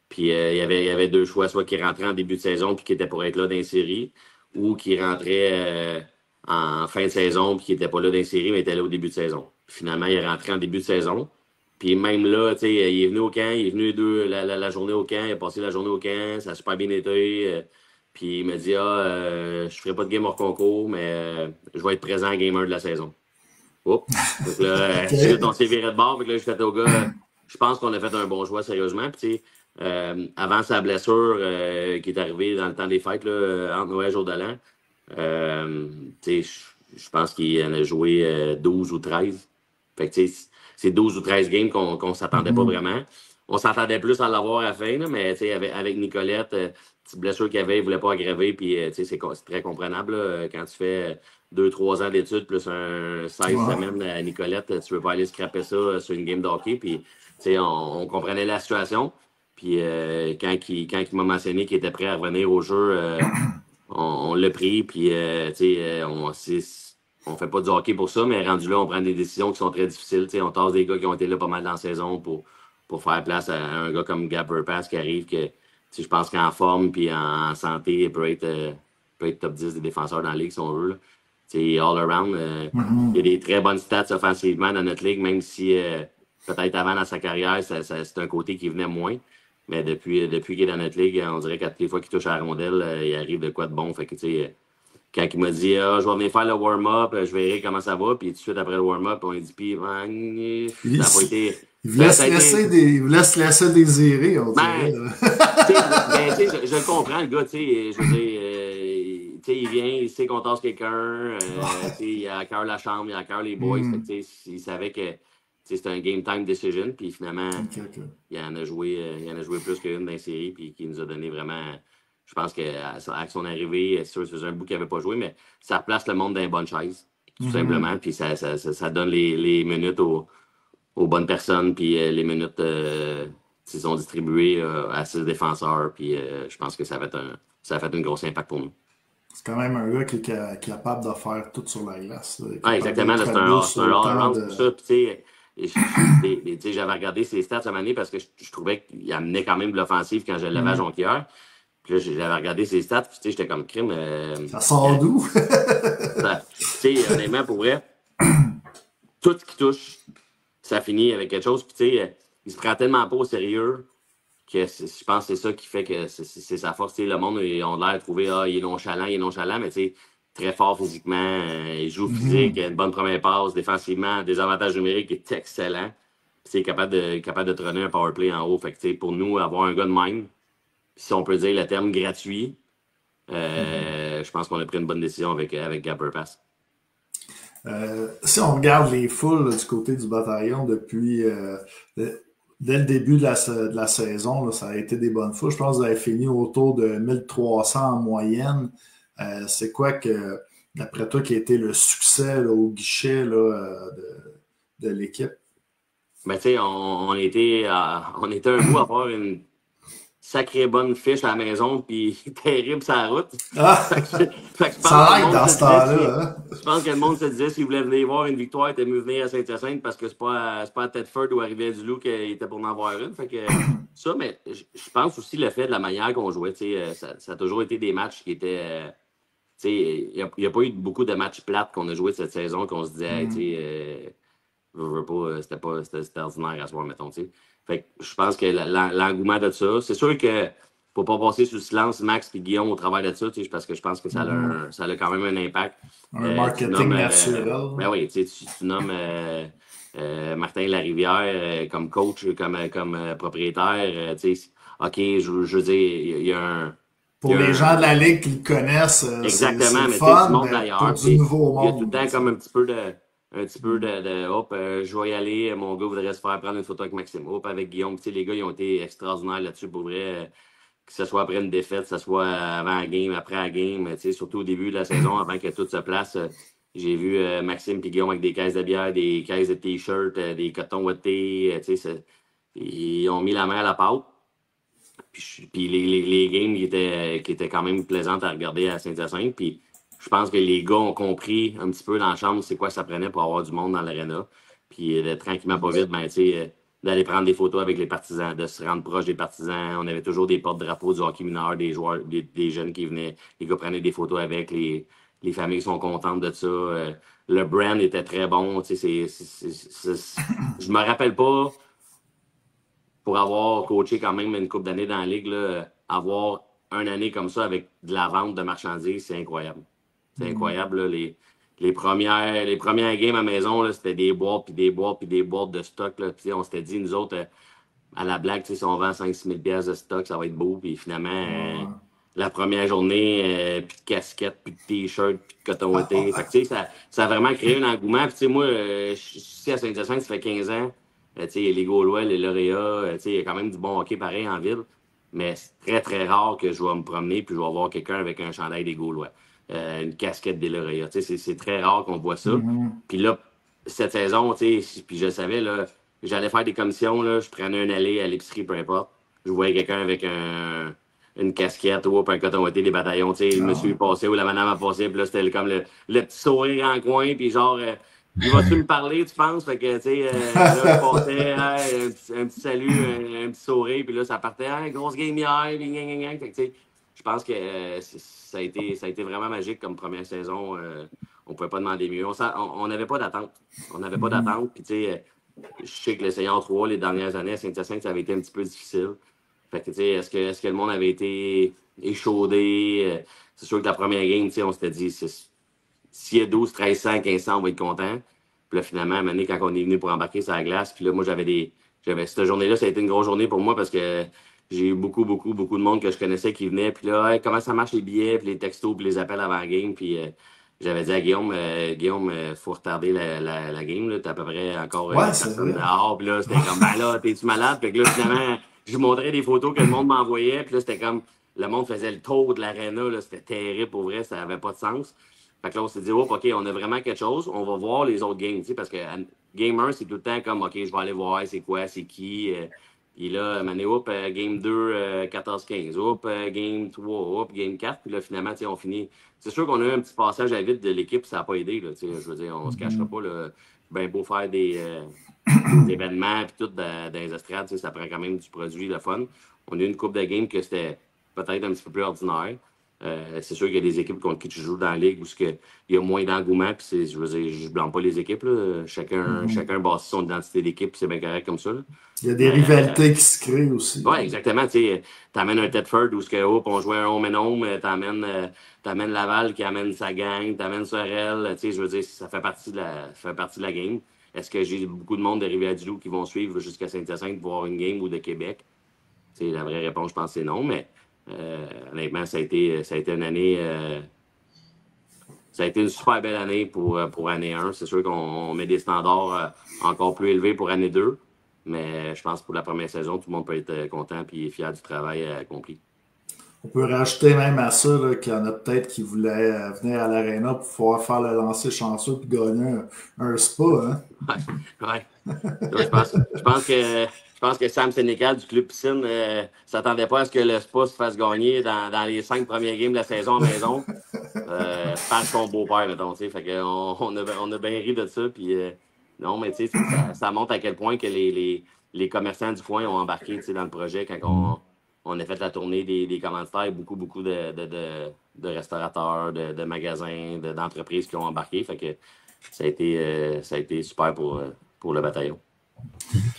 Speaker 7: Puis il y avait 2 choix, soit qu'il rentrait en début de saison puis qu'il était pour être là dans les séries, ou qu'il rentrait en fin de saison puis qu'il n'était pas là dans les séries, mais était là au début de saison. Puis finalement, il est rentré en début de saison. Puis même là, il est venu au camp, il est venu la journée au camp, il a passé la journée au camp, ça a super bien été. Puis il m'a dit, je ferai pas de game hors concours, mais je vais être présent à Game 1 de la saison. Oups. Donc là, on s'est viré de bord. Fait que là, je fait au gars, je pense qu'on a fait un bon choix, sérieusement. Puis, avant sa blessure qui est arrivée dans le temps des fêtes, là, entre Noël et Jour de l'An, je pense qu'il en a joué 12 ou 13. Fait que, c'est 12 ou 13 games qu'on ne s'attendait pas vraiment. On s'attendait plus à l'avoir à la fin, là, mais avec Nicolette, petite blessure qu'il avait, il ne voulait pas aggraver. Puis, c'est très comprenable là, quand tu fais 2-3 ans d'études plus un 16 semaines à Nicolette, tu ne veux pas aller scraper ça sur une game de hockey. Puis, on comprenait la situation. Puis quand il m'a mentionné qu'il était prêt à revenir au jeu, on l'a pris. Puis on fait pas du hockey pour ça, mais rendu là, on prend des décisions qui sont très difficiles. On tasse des gars qui ont été là pas mal dans la saison pour faire place à un gars comme Gab Verpass qui arrive, que je pense qu'en forme puis en santé, il peut être top 10 des défenseurs dans la ligue si on veut. All around. Il y a des très bonnes stats offensivement dans notre ligue, même si peut-être avant dans sa carrière, c'est un côté qui venait moins. Mais depuis qu'il est dans notre ligue, on dirait qu'à toutes les fois qu'il touche à la rondelle, il arrive de quoi de bon. Fait que, quand il m'a dit je vais venir faire le warm-up, je verrai comment ça va, puis tout de suite après le warm-up, on dit puis ça n'a pas été.
Speaker 5: Il vous laisse laisser désirer, on dirait.
Speaker 7: Je le comprends, le gars, je veux dire, il vient, il sait qu'on tasse quelqu'un, il a à cœur la chambre, il a à cœur les boys, fait que, il savait que c'était un game time decision, puis finalement, il en a joué plus qu'une dans la série, puis qui nous a donné vraiment. Je pense qu'à son arrivée, c'est sûr, ça faisait un bout qu'il n'avait pas joué, mais ça replace le monde dans les bonnes chaises, tout simplement, puis ça donne les minutes aux bonnes personnes, puis les minutes sont distribuées à 6 défenseurs, puis je pense que ça a fait un gros impact pour nous.
Speaker 5: C'est quand même un gars qui est capable de faire tout sur la glace.
Speaker 7: Exactement, c'est un all-around pour ça, puis j'avais regardé ses stats à un moment donné parce que je trouvais qu'il amenait quand même de l'offensive quand je l'avais à Jonquière. Puis là, j'avais regardé ses stats, puis j'étais comme crime.
Speaker 5: Ça sort d'où?
Speaker 7: Honnêtement, pour vrai, tout ce qui touche, ça finit avec quelque chose. Puis il se prend tellement pas au sérieux que je pense que c'est ça qui fait que c'est sa force. Le monde, ils ont l'air de trouver il est nonchalant, mais très fort physiquement. Il joue physique, il a une bonne première passe, défensivement, des avantages numériques, il est excellent. Puis capable de trôner un powerplay en haut. Fait que pour nous, avoir un gars de même, si on peut dire le terme gratuit, je pense qu'on a pris une bonne décision avec Gab Verpass.
Speaker 5: Si on regarde les foules là, du côté du bataillon depuis dès le début de la saison, là, ça a été des bonnes foules. Je pense que vous avez fini autour de 1300 en moyenne. C'est quoi que, d'après toi, qui a été le succès là, au guichet là, de l'équipe?
Speaker 7: Ben, tu sais, on était un bout à faire une sacrée bonne fiche à la maison, puis terrible sur la route.
Speaker 5: Ah!
Speaker 7: Fait que
Speaker 5: Ça aide dans ce temps-là. Hein?
Speaker 7: Je pense que le monde se disait s'il voulait venir voir une victoire, il était mieux venir à Saint-Hyacinthe parce que c'est pas à Thetford ou à Rivière-du-Loup qu'il était pour en avoir une. Fait que ça, mais je pense aussi le fait de la manière qu'on jouait. Ça a toujours été des matchs qui étaient. Il n'y a pas eu beaucoup de matchs plates qu'on a joué cette saison qu'on se disait, c'était ordinaire à soir, mettons. T'sais. Fait que je pense que l'engouement de ça, c'est sûr que faut pas passer sous le silence Max et Guillaume au travers de ça, parce que je pense que ça a quand même un impact.
Speaker 5: Un marketing naturel.
Speaker 7: Ben oui, tu nommes Martin Larivière comme coach, comme propriétaire. OK, je veux dire, il y a un.
Speaker 5: Pour les gens de la Ligue qui le connaissent,
Speaker 7: exactement,
Speaker 5: c'est
Speaker 7: mais
Speaker 5: fun,
Speaker 7: du monde
Speaker 5: mais
Speaker 7: d'ailleurs.
Speaker 5: pour du nouveau monde.
Speaker 7: Il y a tout le temps comme un petit peu de hop, je vais y aller, mon gars voudrait se faire prendre une photo avec Maxime, hop, avec Guillaume. Les gars, ils ont été extraordinaires là-dessus pour vrai. Que ce soit après une défaite, que ce soit avant la game, après la game, surtout au début de la saison, avant que tout se place. J'ai vu Maxime et Guillaume avec des caisses de bière, des caisses de t-shirts, des cotons ouatés. Ils ont mis la main à la pâte. Puis les games qui étaient quand même plaisantes à regarder à Saint-Hyacinthe. Puis je pense que les gars ont compris un petit peu dans la chambre c'est quoi ça prenait pour avoir du monde dans l'aréna. Puis tranquillement, pas vite, d'aller prendre des photos avec les partisans, de se rendre proche des partisans. On avait toujours des porte-drapeaux du hockey mineur, des joueurs, des jeunes qui venaient. Les gars prenaient des photos avec. Les familles sont contentes de ça. Le brand était très bon. Je me rappelle pas, pour avoir coaché quand même une couple d'années dans la Ligue, là, avoir une année comme ça avec de la vente de marchandises, c'est incroyable. C'est incroyable. Là, les premières games à la maison, c'était des boîtes, puis des boîtes, puis des boîtes de stock. Là, on s'était dit, nous autres, à la blague, si on vend 5-6 000 piastres de stock, ça va être beau. Puis finalement, la première journée, plus de casquettes, plus de t-shirts, plus de coton ouaté. Ça a vraiment créé un engouement. Puis moi, je suis ici à Saint-Hyacinthe, ça fait 15 ans. Les Gaulois, les lauréats, il y a quand même du bon hockey pareil en ville. Mais c'est très, très rare que je vais me promener puis je vais voir quelqu'un avec un chandail des Gaulois. Une casquette des lauréats. C'est très rare qu'on voit ça. Puis là, cette saison, puis je savais, là, j'allais faire des commissions, là, je prenais un aller à l'épicerie, peu importe. Je voyais quelqu'un avec une casquette ou un coton ouaté des bataillons. Le monsieur passait ou la madame a passé, puis là, c'était comme le petit sourire en coin, puis genre, il va-tu me parler, tu penses? Fait que, là, je passais, un petit salut, un petit sourire, puis là, ça partait, grosse game hier, puis fait que, je pense que ça a été vraiment magique comme première saison. On ne pouvait pas demander mieux. On n'avait pas d'attente. On n'avait pas d'attente. Puis, je sais que le Seigneur 3, les dernières années à Saint-Hyacinthe, ça avait été un petit peu difficile. Fait que, est-ce que le monde avait été échaudé? C'est sûr que la première game, on s'était dit, s'il y a 12, 1300, 1500, on va être content. Puis là, finalement, à un moment donné, quand on est venu pour embarquer sur la glace, puis là, moi, cette journée-là, ça a été une grosse journée pour moi parce que j'ai eu beaucoup de monde que je connaissais qui venait. Puis là, hey, comment ça marche les billets, puis les textos, puis les appels avant la game. Puis j'avais dit à Guillaume, faut retarder la game. Là. T'as à peu près encore personne dehors. Puis là, c'était comme, ben là, t'es-tu malade? Puis là, finalement, je lui montrais des photos que le monde m'envoyait. Puis là, c'était comme, le monde faisait le tour de l'aréna. C'était terrible pour vrai, ça avait pas de sens. Fait que là, on s'est dit, oh, OK, on a vraiment quelque chose. On va voir les autres games. Parce que Game 1, c'est tout le temps comme, OK, je vais aller voir c'est quoi, c'est qui. Puis là, game 2, 14-15. Game 3, game 4. Puis là, finalement, on finit. C'est sûr qu'on a eu un petit passage à vide de l'équipe, ça n'a pas aidé. Là, je veux dire, on se cachera pas. Là, ben beau faire des événements puis tout dans les estrades, ça prend quand même du produit, le fun. On a eu une coupe de game que c'était peut-être un petit peu plus ordinaire. C'est sûr qu'il y a des équipes contre qui tu joues dans la ligue où il y a moins d'engouement. Puis je veux dire, je ne blâme pas les équipes. Là. Chacun bâtit son identité d'équipe, c'est bien correct comme ça. Là.
Speaker 5: Il y a des rivalités qui se créent aussi.
Speaker 7: Oui, exactement. Tu amènes un Thetford où on jouait un home and home, tu amènes Laval qui amène sa gang, tu amènes Sorel. Je veux dire, ça fait partie de la game. Est-ce que j'ai beaucoup de monde de Rivière-du-Loup qui vont suivre jusqu'à Saint-Hyacinthe pour voir une game ou de Québec? La vraie réponse, je pense, c'est non, mais honnêtement, ça a été une année. Ça a été une super belle année pour année 1. C'est sûr qu'on met des standards encore plus élevés pour année 2. Mais je pense que pour la première saison, tout le monde peut être content et fier du travail accompli.
Speaker 5: On peut rajouter même à ça qu'il y en a peut-être qui voulaient venir à l'Arena pour pouvoir faire le lancer chanceux et gagner un spa. Hein?
Speaker 7: Ouais. Je pense que Sam Sénécal du Club Piscine ne s'attendait pas à ce que le spa se fasse gagner dans les 5 premiers games de la saison à maison par son beau-père, mettons. Fait que on a bien ri de ça. Puis, non, mais ça montre à quel point que les commerçants du coin ont embarqué dans le projet quand on a fait la tournée des commanditaires, beaucoup de restaurateurs, de magasins, d'entreprises qui ont embarqué. Fait que ça a été super pour le bataillon.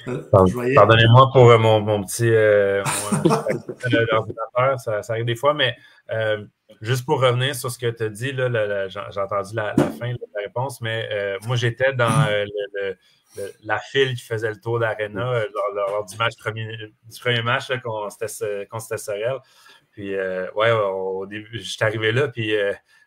Speaker 6: Pardonnez-moi pour mon petit ordinateur, ça arrive des fois, mais juste pour revenir sur ce que tu as dit, là, j'ai entendu la fin de la réponse, mais moi j'étais dans la file qui faisait le tour d'Arena lors du premier match contre Sorel. Puis au début, j'étais arrivé là, puis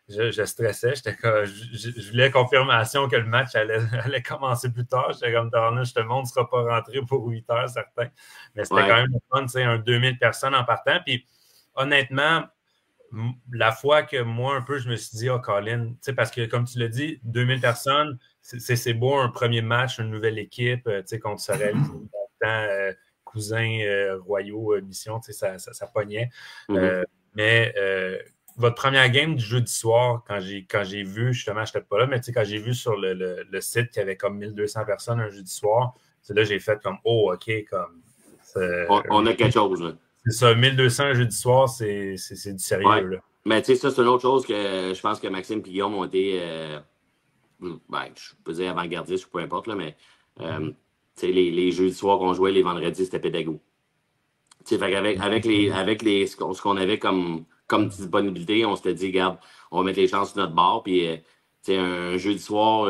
Speaker 6: je stressais. Je voulais confirmation que le match allait commencer plus tard. J'étais comme, tout le monde ne sera pas rentré pour 8 heures, certain. Mais c'était quand même le fun, un 2000 personnes en partant. Puis honnêtement, la fois que moi, un peu, je me suis dit, Colin, parce que comme tu l'as dit, 2000 personnes, c'est beau, un premier match, une nouvelle équipe, contre Sorel, cousins royaux, mission, ça pognait. Mais votre première game du jeudi soir, quand j'ai vu, justement, je n'étais pas là, mais quand j'ai vu sur le site qu'il y avait comme 1200 personnes un jeudi soir, c'est là que j'ai fait comme, oh, OK, comme...
Speaker 7: On a quelque chose, là.
Speaker 6: C'est ça, 1200 un jeudi soir, c'est du sérieux,
Speaker 7: ouais.
Speaker 6: Là.
Speaker 7: Mais tu sais, ça, c'est une autre chose que je pense que Maxime et Guillaume ont été, je peux dire avant-gardistes ou peu importe, là, mais les jeudis soirs qu'on jouait, les vendredis, c'était pédago. Fait avec ce qu'on avait comme disponibilité, on s'était dit, regarde, on va mettre les chances sur notre bord. Puis, un jeudi soir,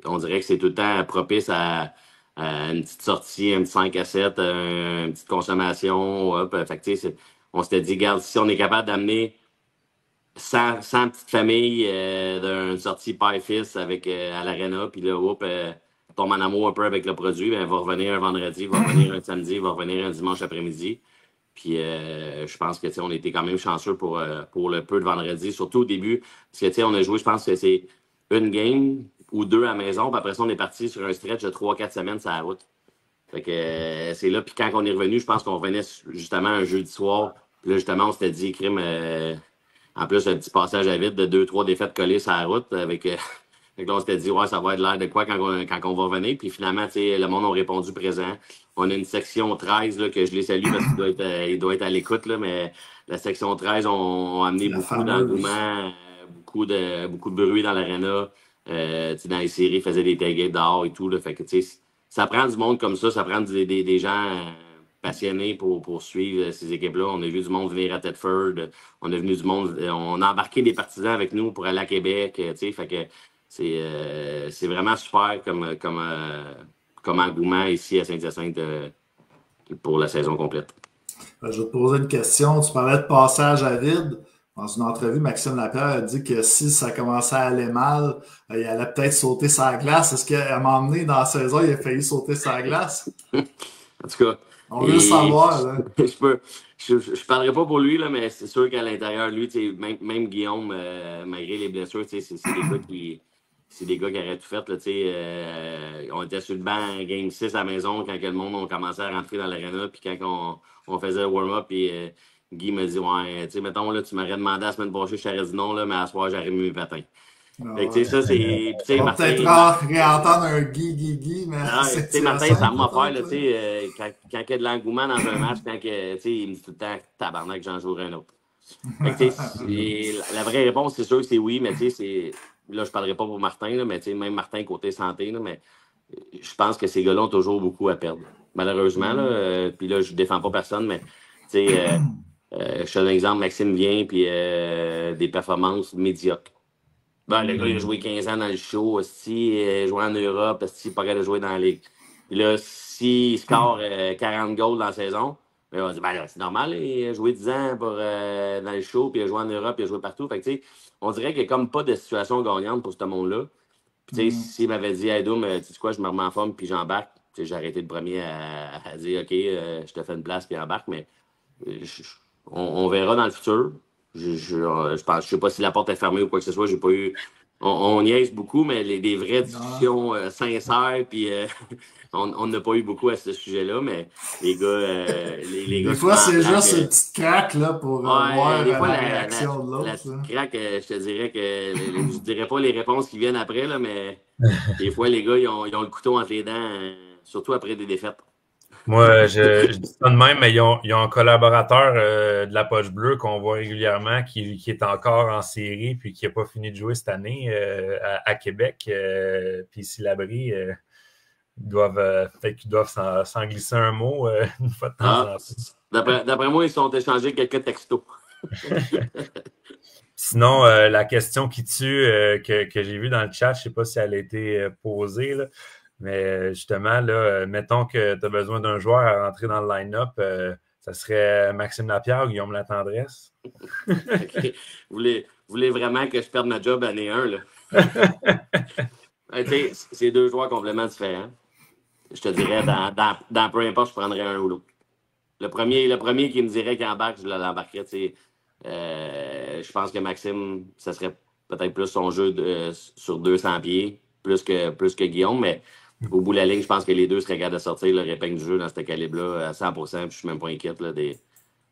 Speaker 7: on dirait que c'est tout le temps propice à une petite sortie, un petit 5 à 7, une petite consommation. On s'était dit, regarde, si on est capable d'amener 100 petites familles d'une sortie père-fils à l'Arena, puis là, tombe en amour un peu avec le produit, ben, va revenir un vendredi, va revenir un samedi, va revenir un dimanche après-midi. Puis je pense que on était quand même chanceux pour le peu de vendredi, surtout au début. Parce que on a joué, je pense que c'est une game ou 2 à la maison, puis après ça, on est parti sur un stretch de 3-4 semaines sur la route. Fait que c'est là, puis quand on est revenu, je pense qu'on revenait justement un jeudi soir. Puis là, justement, on s'était dit, crime, en plus, un petit passage à vide de 2-3 défaites collées sur la route avec. Fait que là, on s'était dit, ouais, ça va être l'air de quoi quand on va revenir. Puis finalement, le monde a répondu présent. On a une section 13 là, que je les salue parce qu'il doit être à l'écoute, là, mais la section 13 ont amené beaucoup d'engouement, beaucoup de bruit dans l'aréna. Dans les séries, ils faisaient des tailgates dehors et tout. Là, fait que ça prend du monde comme ça prend des gens passionnés pour suivre ces équipes-là. On a vu du monde venir à Thetford. On a embarqué des partisans avec nous pour aller à Québec. Fait que c'est vraiment super comme engouement ici à Saint-Hyacinthe pour la saison complète.
Speaker 5: Je vais te poser une question. Tu parlais de passage à vide. Dans une entrevue, Maxime Lapierre a dit que si ça commençait à aller mal, il allait peut-être sauter sa glace. Est-ce qu'à un moment donné, dans la saison, il a failli sauter sa glace?
Speaker 7: En tout cas,
Speaker 5: on veut savoir. Là.
Speaker 7: Je parlerai pas pour lui, là, mais c'est sûr qu'à l'intérieur, lui, même Guillaume, malgré les blessures, c'est des gars qui auraient tout fait. Là, on était sur le banc Game 6 à la maison quand le monde a commencé à rentrer dans l'aréna. Puis quand on faisait le warm-up, et Guy me dit, ouais, mettons, là, tu m'aurais demandé la semaine passée, je t'aurais dit non, là, mais à ce soir, j'aurais mis mes patins. Ça, c'est.
Speaker 5: On va peut-être réentendre un Guy, mais.
Speaker 7: Martin, ça m'a fait, là, quand il y a de l'engouement dans un match, quand il me dit tout le temps, tabarnak, j'en jouerai un autre. La vraie réponse, c'est sûr que c'est oui, mais là, je ne parlerai pas pour Martin, là, mais même Martin côté santé, là, mais je pense que ces gars-là ont toujours beaucoup à perdre. Malheureusement, là, puis là, je ne défends pas personne, mais je te donne un exemple, Maxime vient, puis des performances médiocres. Ben, le gars, il a joué 15 ans dans le show, il joué en Europe, il n'est pas capable de jouer dans la Ligue. Puis là, s'il score 40 goals dans la saison, on va dire, ben là, c'est normal, il a joué 10 ans dans le show, puis il a joué en Europe, il a joué partout. Fait que, on dirait qu'il n'y a comme pas de situation gagnante pour ce monde-là. Puis, s'il m'avait dit, hey, Doom, tu sais quoi, je me remets en forme, puis j'embarque, j'ai arrêté le premier à dire, OK, je te fais une place, puis embarque, mais On verra dans le futur. Je sais pas si la porte est fermée ou quoi que ce soit. J'ai pas eu. On niaise beaucoup, mais des vraies discussions sincères, puis on n'a pas eu beaucoup à ce sujet-là, mais les gars.
Speaker 5: Des fois, c'est juste une petite craque là, pour voir
Speaker 7: des fois,
Speaker 5: la réaction de l'autre.
Speaker 7: La petite craque, je te dirais que. Je dirais pas les réponses qui viennent après, là, mais des fois, les gars, ils ont le couteau entre les dents, surtout après des défaites.
Speaker 6: Moi, je dis ça de même, mais ils ont un collaborateur de la Poche Bleue qu'on voit régulièrement qui est encore en série puis qui n'a pas fini de jouer cette année à Québec. Puis ici, l'abri, ils doivent s'en glisser un mot une fois de temps en temps.
Speaker 7: D'après moi, ils se sont échangés quelques textos.
Speaker 6: Sinon, la question qui tue que j'ai vue dans le chat, je ne sais pas si elle a été posée, là. Mais justement, là, mettons que tu as besoin d'un joueur à rentrer dans le line-up, ça serait Maxime Lapierre ou Guillaume Latendresse?
Speaker 7: Okay. Vous voulez vraiment que je perde ma job année 1, là? C'est deux joueurs complètement différents. Je te dirais, dans peu importe, je prendrais un ou l'autre. Le premier qui me dirait qu'il embarque, je l'embarquerais. Je pense que Maxime, ça serait peut-être plus son jeu sur 200 pieds, plus que Guillaume, mais au bout de la ligne, je pense que les deux seraient capables de sortir leur épingle du jeu dans ce calibre-là à 100%. Puis je suis même pas inquiète là,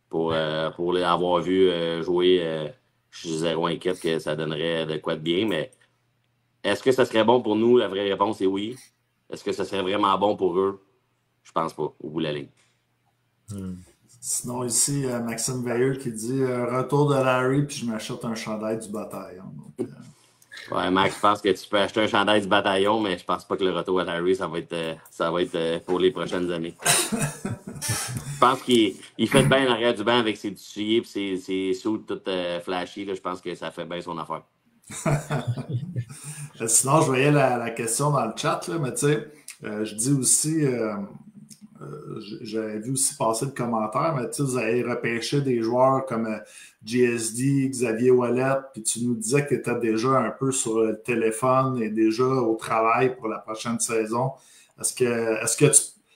Speaker 7: pour les avoir vu jouer. Je suis zéro inquiète que ça donnerait de quoi de bien. Mais est-ce que ça serait bon pour nous? La vraie réponse est oui. Est-ce que ça serait vraiment bon pour eux? Je pense pas, au bout de la ligne.
Speaker 5: Sinon, ici, Maxime Veilleux qui dit retour de Larry, puis je m'achète un chandail du bataillon. Donc,
Speaker 7: ouais, Max, je pense que tu peux acheter un chandail du bataillon, mais je pense pas que le retour à Larry, ça va être pour les prochaines années. Je pense qu'il fait bien l'arrière du banc avec ses souliers et ses suits tout flashy. Là, je pense que ça fait bien son affaire.
Speaker 5: Sinon, je voyais la question dans le chat, là, mais tu sais, je dis aussi, j'avais vu aussi passer le commentaire, mais tu sais, vous avez repêché des joueurs comme GSD, Xavier Ouellet, puis tu nous disais que tu étais déjà un peu sur le téléphone et déjà au travail pour la prochaine saison. Est-ce que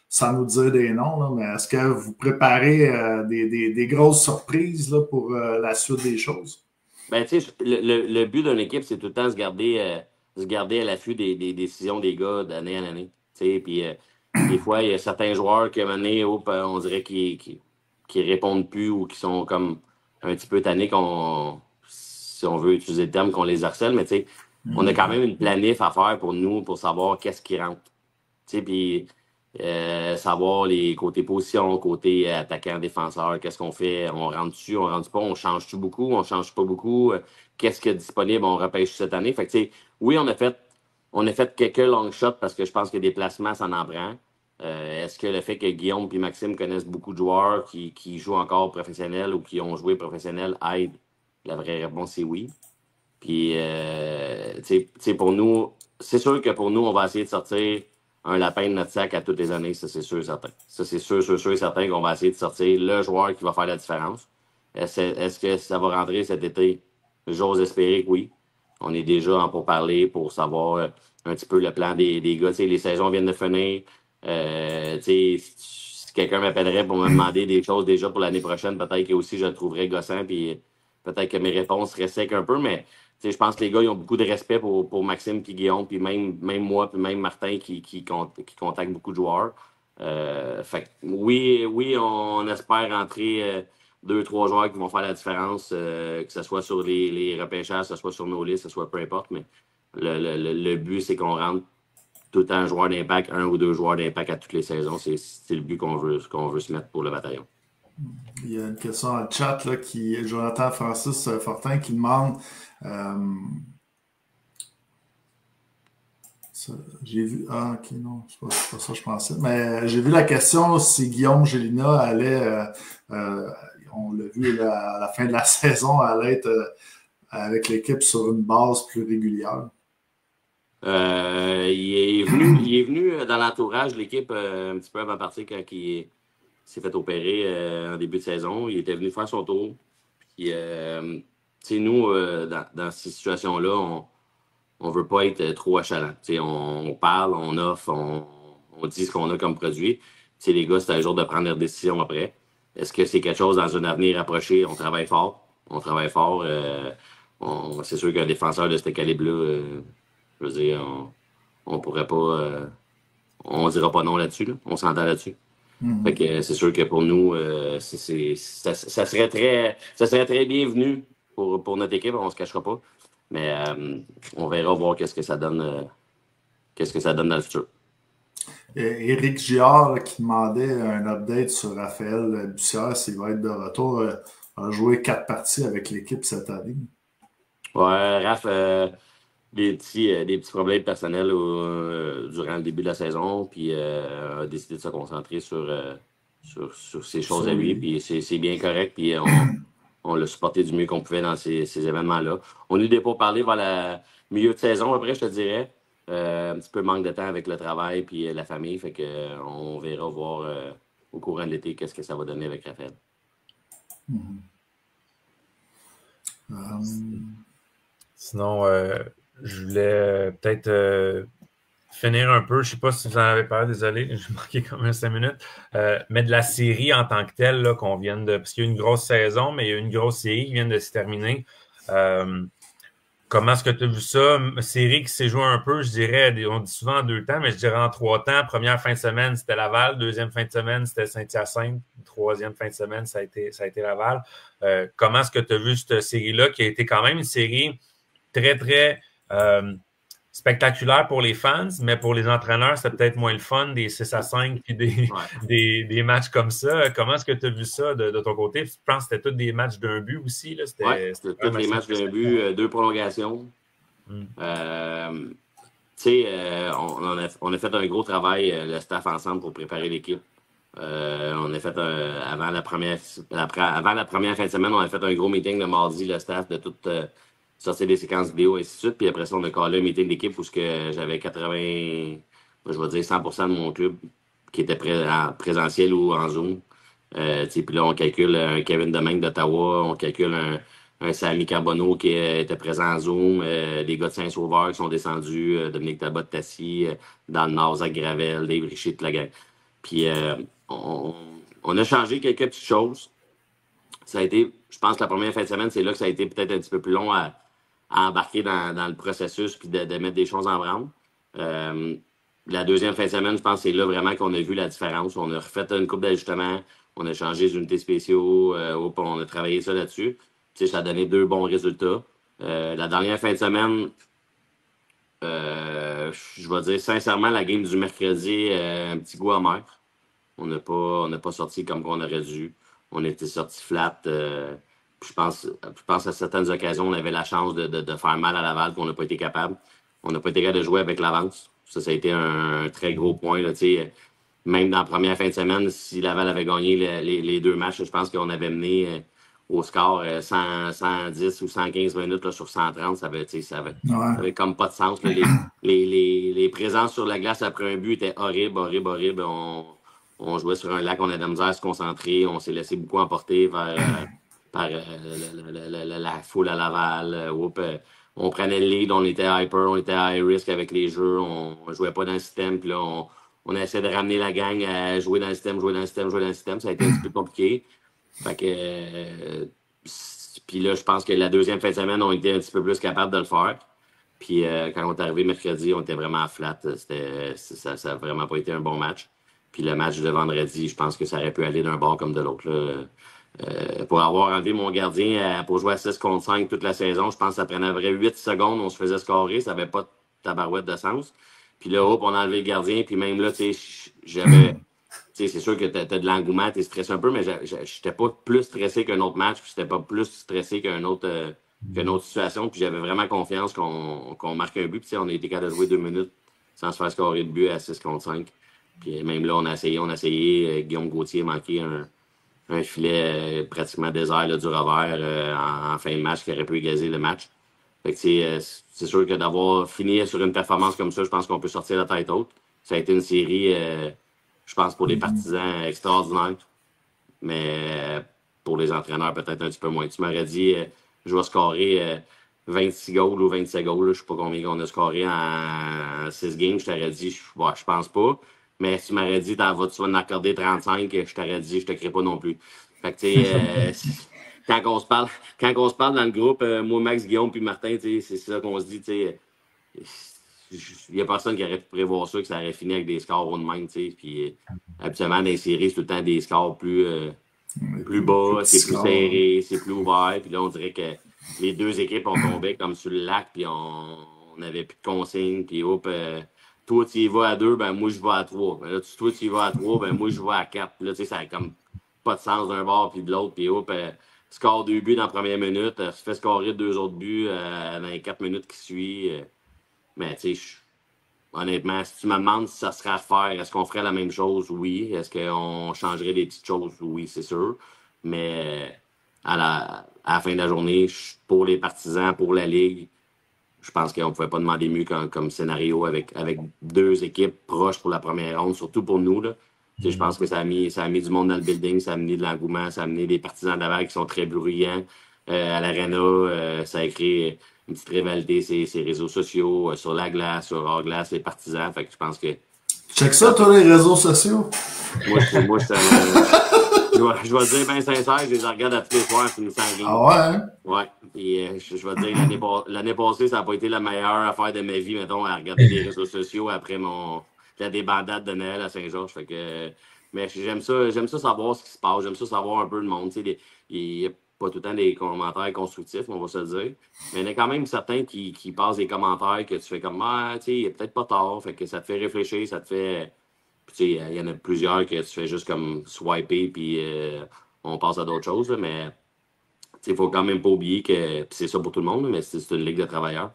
Speaker 5: sans nous dire des noms, là, mais est-ce que vous préparez des grosses surprises là, pour la suite des choses?
Speaker 7: Ben, tu sais, le but d'une équipe, c'est tout le temps se garder à l'affût des décisions des gars d'année en année. Tu sais, puis des fois, il y a certains joueurs qui, à un moment donné, on dirait qu'ils répondent plus ou qui sont comme un petit peu tannés, si on veut utiliser le terme, qu'on les harcèle. Mais tu sais, on a quand même une planif à faire pour nous, pour savoir qu'est-ce qui rentre. Tu sais, puis savoir les côtés position, côté attaquant, défenseur, qu'est-ce qu'on fait, on rentre dessus, on rentre pas, on change-tu beaucoup, on change pas beaucoup, qu'est-ce qui est disponible, on repêche cette année. Fait que tu sais, oui, on a fait quelques long shots parce que je pense que des placements, ça en prend. Est-ce que le fait que Guillaume et Maxime connaissent beaucoup de joueurs qui jouent encore professionnels ou qui ont joué professionnel aide? La vraie réponse, c'est oui. Puis, tu sais, pour nous, c'est sûr que pour nous, on va essayer de sortir un lapin de notre sac à toutes les années, ça c'est sûr et certain. Ça c'est sûr et certain qu'on va essayer de sortir le joueur qui va faire la différence. Est-ce que ça va rentrer cet été? J'ose espérer que oui. On est déjà en pourparlers pour savoir un petit peu le plan des gars. T'sais, les saisons viennent de finir. Si quelqu'un m'appellerait pour me demander des choses déjà pour l'année prochaine, peut-être que aussi je le trouverais gossant, puis peut-être que mes réponses seraient secs un peu, mais je pense que les gars ils ont beaucoup de respect pour Maxime et Guillaume, puis même moi, puis même Martin qui contacte beaucoup de joueurs. Fait que oui, on espère rentrer 2-3 joueurs qui vont faire la différence, que ce soit sur les repêchages, que ce soit sur nos listes, que ce soit peu importe, mais le but, c'est qu'on rentre tout le temps un joueur d'impact, 1 ou 2 joueurs d'impact à toutes les saisons. C'est le but qu'on veut se mettre pour le bataillon.
Speaker 5: Il y a une question dans le chat, là, Jonathan Francis Fortin qui demande j'ai vu. Ah, ok, non, c'est pas ça que je pensais. Mais j'ai vu la question si Guillaume Gélina allait, on l'a vu là, à la fin de la saison, allait être avec l'équipe sur une base plus régulière.
Speaker 7: Il est venu dans l'entourage de l'équipe un petit peu avant de partir quand il s'est fait opérer en début de saison. Il était venu faire son tour. Puis, nous, dans ces situations-là, on veut pas être trop achalant. On parle, on offre, on dit ce qu'on a comme produit. Les gars, c'est un jour de prendre leurs décisions après. Est-ce que c'est quelque chose dans un avenir approché? On travaille fort. C'est sûr qu'un défenseur de ce calibre-là, je veux dire, on pourrait pas... on dira pas non là-dessus. Là. On s'entend là-dessus. Fait que c'est sûr que pour nous, ça serait très bienvenu pour notre équipe, on se cachera pas. Mais on verra voir qu'est-ce que ça donne dans le futur.
Speaker 5: Éric Giard qui demandait un update sur Raphaël Bussière s'il va être de retour. A joué 4 parties avec l'équipe cette année.
Speaker 7: Ouais, Raph, des petits problèmes personnels durant le début de la saison, puis a décidé de se concentrer sur ces choses à lui, puis c'est bien correct, puis on l'a supporté du mieux qu'on pouvait dans ces événements-là. On a eu des pourparlers vers le milieu de saison, après, je te dirais. Un petit peu manque de temps avec le travail puis la famille, fait que on verra voir au courant de l'été qu'est-ce que ça va donner avec Raphaël.
Speaker 6: Sinon, je voulais peut-être finir un peu. Je ne sais pas si vous en avez parlé, désolé, j'ai manqué quand même 5 minutes. Mais de la série en tant que telle, là, qu'on vient de. Parce qu'il y a eu une grosse saison, mais il y a eu une grosse série qui vient de se terminer. Comment est-ce que tu as vu ça? Série qui s'est jouée un peu, je dirais, on dit souvent en 2 temps, mais je dirais en 3 temps. Première fin de semaine, c'était Laval. Deuxième fin de semaine, c'était Saint-Hyacinthe. Troisième fin de semaine, ça a été Laval. Comment est-ce que tu as vu cette série-là, qui a été quand même une série très, très spectaculaire pour les fans, mais pour les entraîneurs, c'était peut-être moins le fun, des 6-5 puis des matchs comme ça. Comment est-ce que tu as vu ça de ton côté? Je pense que c'était tous des matchs d'un but aussi. Là.
Speaker 7: C'était tous les matchs d'un but, 2 prolongations. Tu sais, on a fait un gros travail, le staff ensemble, pour préparer l'équipe. On a fait avant la première fin de semaine, on a fait un gros meeting le mardi, le staff, de toute sortir des séquences vidéo, et ainsi de suite. Puis après ça, on a collé un meeting d'équipe où j'avais 100% de mon club qui était en présentiel ou en Zoom. Puis là, on calcule un Kevin Domingue d'Ottawa, on calcule un Samy Carbonneau qui était présent en Zoom, des gars de Saint-Sauveur qui sont descendus, Dominique Talbot de Tassy, dans le Nord, Zach Gravel, Dave Richer, toute la gang. Puis on a changé quelques petites choses. Ça a été, je pense que la première fin de semaine, c'est là que ça a été peut-être un petit peu plus long à embarquer dans le processus puis de mettre des choses en branle. La deuxième fin de semaine, je pense que c'est là vraiment qu'on a vu la différence. On a refait une couple d'ajustements, on a changé les unités spéciaux, on a travaillé ça là-dessus. Tu sais, ça a donné 2 bons résultats. La dernière fin de semaine, je vais dire sincèrement, la game du mercredi, un petit goût amer. On n'a pas sorti comme qu'on aurait dû. On était sorti flat. Je pense à certaines occasions, on avait la chance de faire mal à Laval, qu'on n'a pas été capable. On n'a pas été capable de jouer avec l'avance. Ça a été un très gros point. Là, même dans la première fin de semaine, si Laval avait gagné les 2 matchs, je pense qu'on avait mené au score 110 ou 115 minutes là, sur 130. Ça avait comme pas de sens. Là. Les présences sur la glace après un but étaient horribles. On jouait sur un lac, on avait de la misère à se concentrer. On s'est laissé beaucoup emporter par la foule à Laval. On prenait le lead, on était hyper, on était high risk avec les jeux. On jouait pas dans le système. Puis là, on a essayé de ramener la gang à jouer dans le système. Ça a été un petit peu compliqué. Fait que, puis là, je pense que la deuxième fin de semaine, on était un petit peu plus capable de le faire. Puis quand on est arrivé mercredi, on était vraiment flat. Ça n'a vraiment pas été un bon match. Puis le match de vendredi, je pense que ça aurait pu aller d'un bord comme de l'autre. Pour avoir enlevé mon gardien pour jouer à 6 contre 5 toute la saison, je pense que ça prenait à vrai 8 secondes, on se faisait scorer, ça n'avait pas de tabarouette de sens. Puis là, on a enlevé le gardien, puis même là, tu sais, c'est sûr que tu as de l'engouement, tu es stressé un peu, mais j'étais pas plus stressé qu'un autre match, puis j'étais pas plus stressé qu'une autre situation, puis j'avais vraiment confiance qu'on marque un but, puis on a été capable de jouer 2 minutes sans se faire scorer de but à 6 contre 5. Puis même là, on a essayé. Guillaume Gauthier a manqué un filet pratiquement désert là, du revers en fin de match qui aurait pu égaliser le match. Fait que c'est sûr que d'avoir fini sur une performance comme ça, je pense qu'on peut sortir la tête haute. Ça a été une série, je pense, pour les partisans extraordinaire. Mais pour les entraîneurs, peut-être un petit peu moins. Tu m'aurais dit, je vais scorer 26 goals ou 27 goals. Là, je ne sais pas combien on a scoré en 6 games. Je t'aurais dit, je pense pas. Mais si tu m'aurais dit, tu vas en accorder 35, je t'aurais dit, je te crée pas non plus. Fait que, tu sais, quand on se parle dans le groupe, moi, Max, Guillaume puis Martin, tu sais, c'est ça qu'on se dit, tu sais. Il n'y a personne qui aurait pu prévoir ça, que ça aurait fini avec des scores au de même, tu sais. Puis, habituellement, dans les séries, c'est tout le temps des scores plus bas, c'est plus serré, c'est plus ouvert. Puis là, on dirait que les deux équipes ont tombé comme sur le lac, puis on n'avait plus de consignes. Puis, hop, toi, tu y vas à 2, ben moi, je vais à 3. Ben, là, toi, tu y vas à 3, ben moi, je vais à 4. Puis là, tu sais, ça n'a comme pas de sens d'un bord puis de l'autre. Puis, hop, score 2 buts dans la première minute, se fait scorer 2 autres buts dans les 4 minutes qui suivent. Mais, tu sais, honnêtement, si tu me demandes si ça serait à faire, est-ce qu'on ferait la même chose? Oui. Est-ce qu'on changerait des petites choses? Oui, c'est sûr. Mais à la fin de la journée, pour les partisans, pour la Ligue, je pense qu'on ne pouvait pas demander mieux comme scénario avec deux équipes proches pour la première ronde, surtout pour nous. Là. Je pense que ça a mis du monde dans le building, ça a amené de l'engouement, ça a amené des partisans d'Aval qui sont très bruyants à l'Arena. Ça a créé une petite rivalité, ces réseaux sociaux, sur la glace, sur hors glace, les partisans. Fait que je pense que.
Speaker 5: Check ça, toi, les réseaux sociaux.
Speaker 7: Moi, je vais te dire bien sincère, je les regarde à tous les soirs, finissant en game.
Speaker 5: Ah ouais? Hein?
Speaker 7: Ouais. Puis je vais te dire, l'année passée, ça n'a pas été la meilleure affaire de ma vie, mettons, à regarder les réseaux sociaux après la débandade de Noël à Saint-Georges. Fait que. Mais j'aime ça savoir ce qui se passe. J'aime ça savoir un peu le monde. Il n'y a pas tout le temps des commentaires constructifs, on va se le dire. Mais il y en a quand même certains qui passent des commentaires que tu fais comme tu sais, il n'est peut-être pas tard. Fait que ça te fait réfléchir, ça te fait. Puis il y en a plusieurs que tu fais juste comme swiper puis on passe à d'autres choses. Là, mais il ne faut quand même pas oublier que c'est ça pour tout le monde, mais c'est une ligue de travailleurs.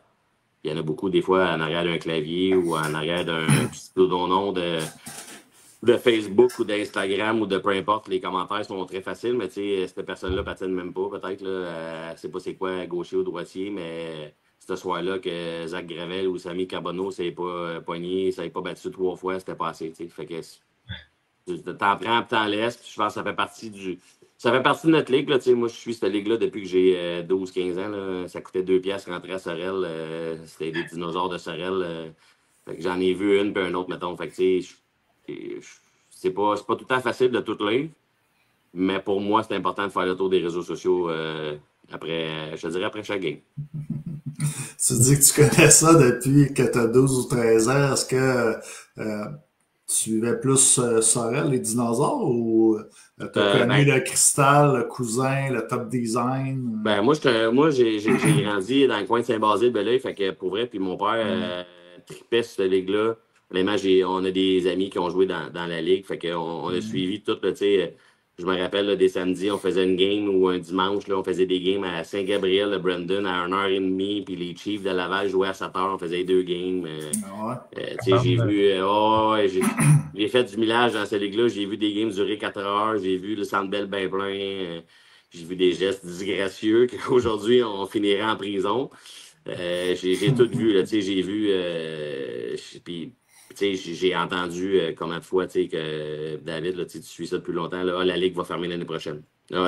Speaker 7: Il y en a beaucoup, des fois, en arrière d'un clavier ou en arrière d'un pseudo-nom de Facebook ou d'Instagram ou de peu importe. Les commentaires sont très faciles, mais tu sais, cette personne-là patine même pas, peut-être. Elle ne sait pas c'est quoi, gaucher ou droitier, mais ce soir-là, que Zach Gravel ou Samy Carbonneau ne s'est pas pogné, ne s'est pas battu 3 fois, c'était pas assez. T'sais. Fait que t'en prends, t'en laisses. Je pense que ça fait partie de notre ligue. Là, moi, je suis cette ligue-là depuis que j'ai 12-15 ans. Là. Ça coûtait 2$ rentrer à Sorel. C'était des dinosaures de Sorel. Fait que j'en ai vu une puis un autre, mettons. Fait que, c'est pas tout le temps facile de tout lire. Mais pour moi, c'est important de faire le tour des réseaux sociaux après chaque game.
Speaker 5: Tu dis que tu connais ça depuis que tu as 12 ou 13 ans. Est-ce que tu suivais plus Sorel, les dinosaures, ou tu as connu le Cristal, le Cousin, le Top Design?
Speaker 7: Ben, moi, j'ai grandi dans le coin de Saint-Basile-Belleuil, fait que pour vrai, puis mon père tripait sur cette ligue-là. Honnêtement, on a des amis qui ont joué dans la ligue, fait qu'on a suivi tout, tu sais. Je me rappelle là, des samedis, on faisait une game ou un dimanche, là, on faisait des games à Saint-Gabriel, le Brandon à 1h30, puis les Chiefs de Laval jouaient à 7h, on faisait 2 games. J'ai fait du millage dans cette ligue-là, j'ai vu des games durer 4 heures, j'ai vu le Centre Bell bien plein, j'ai vu des gestes disgracieux qu'aujourd'hui on finirait en prison. J'ai tout vu, là, j'ai vu, puis j'ai entendu combien de fois que David, là, tu suis ça depuis longtemps, là, la Ligue va fermer l'année prochaine.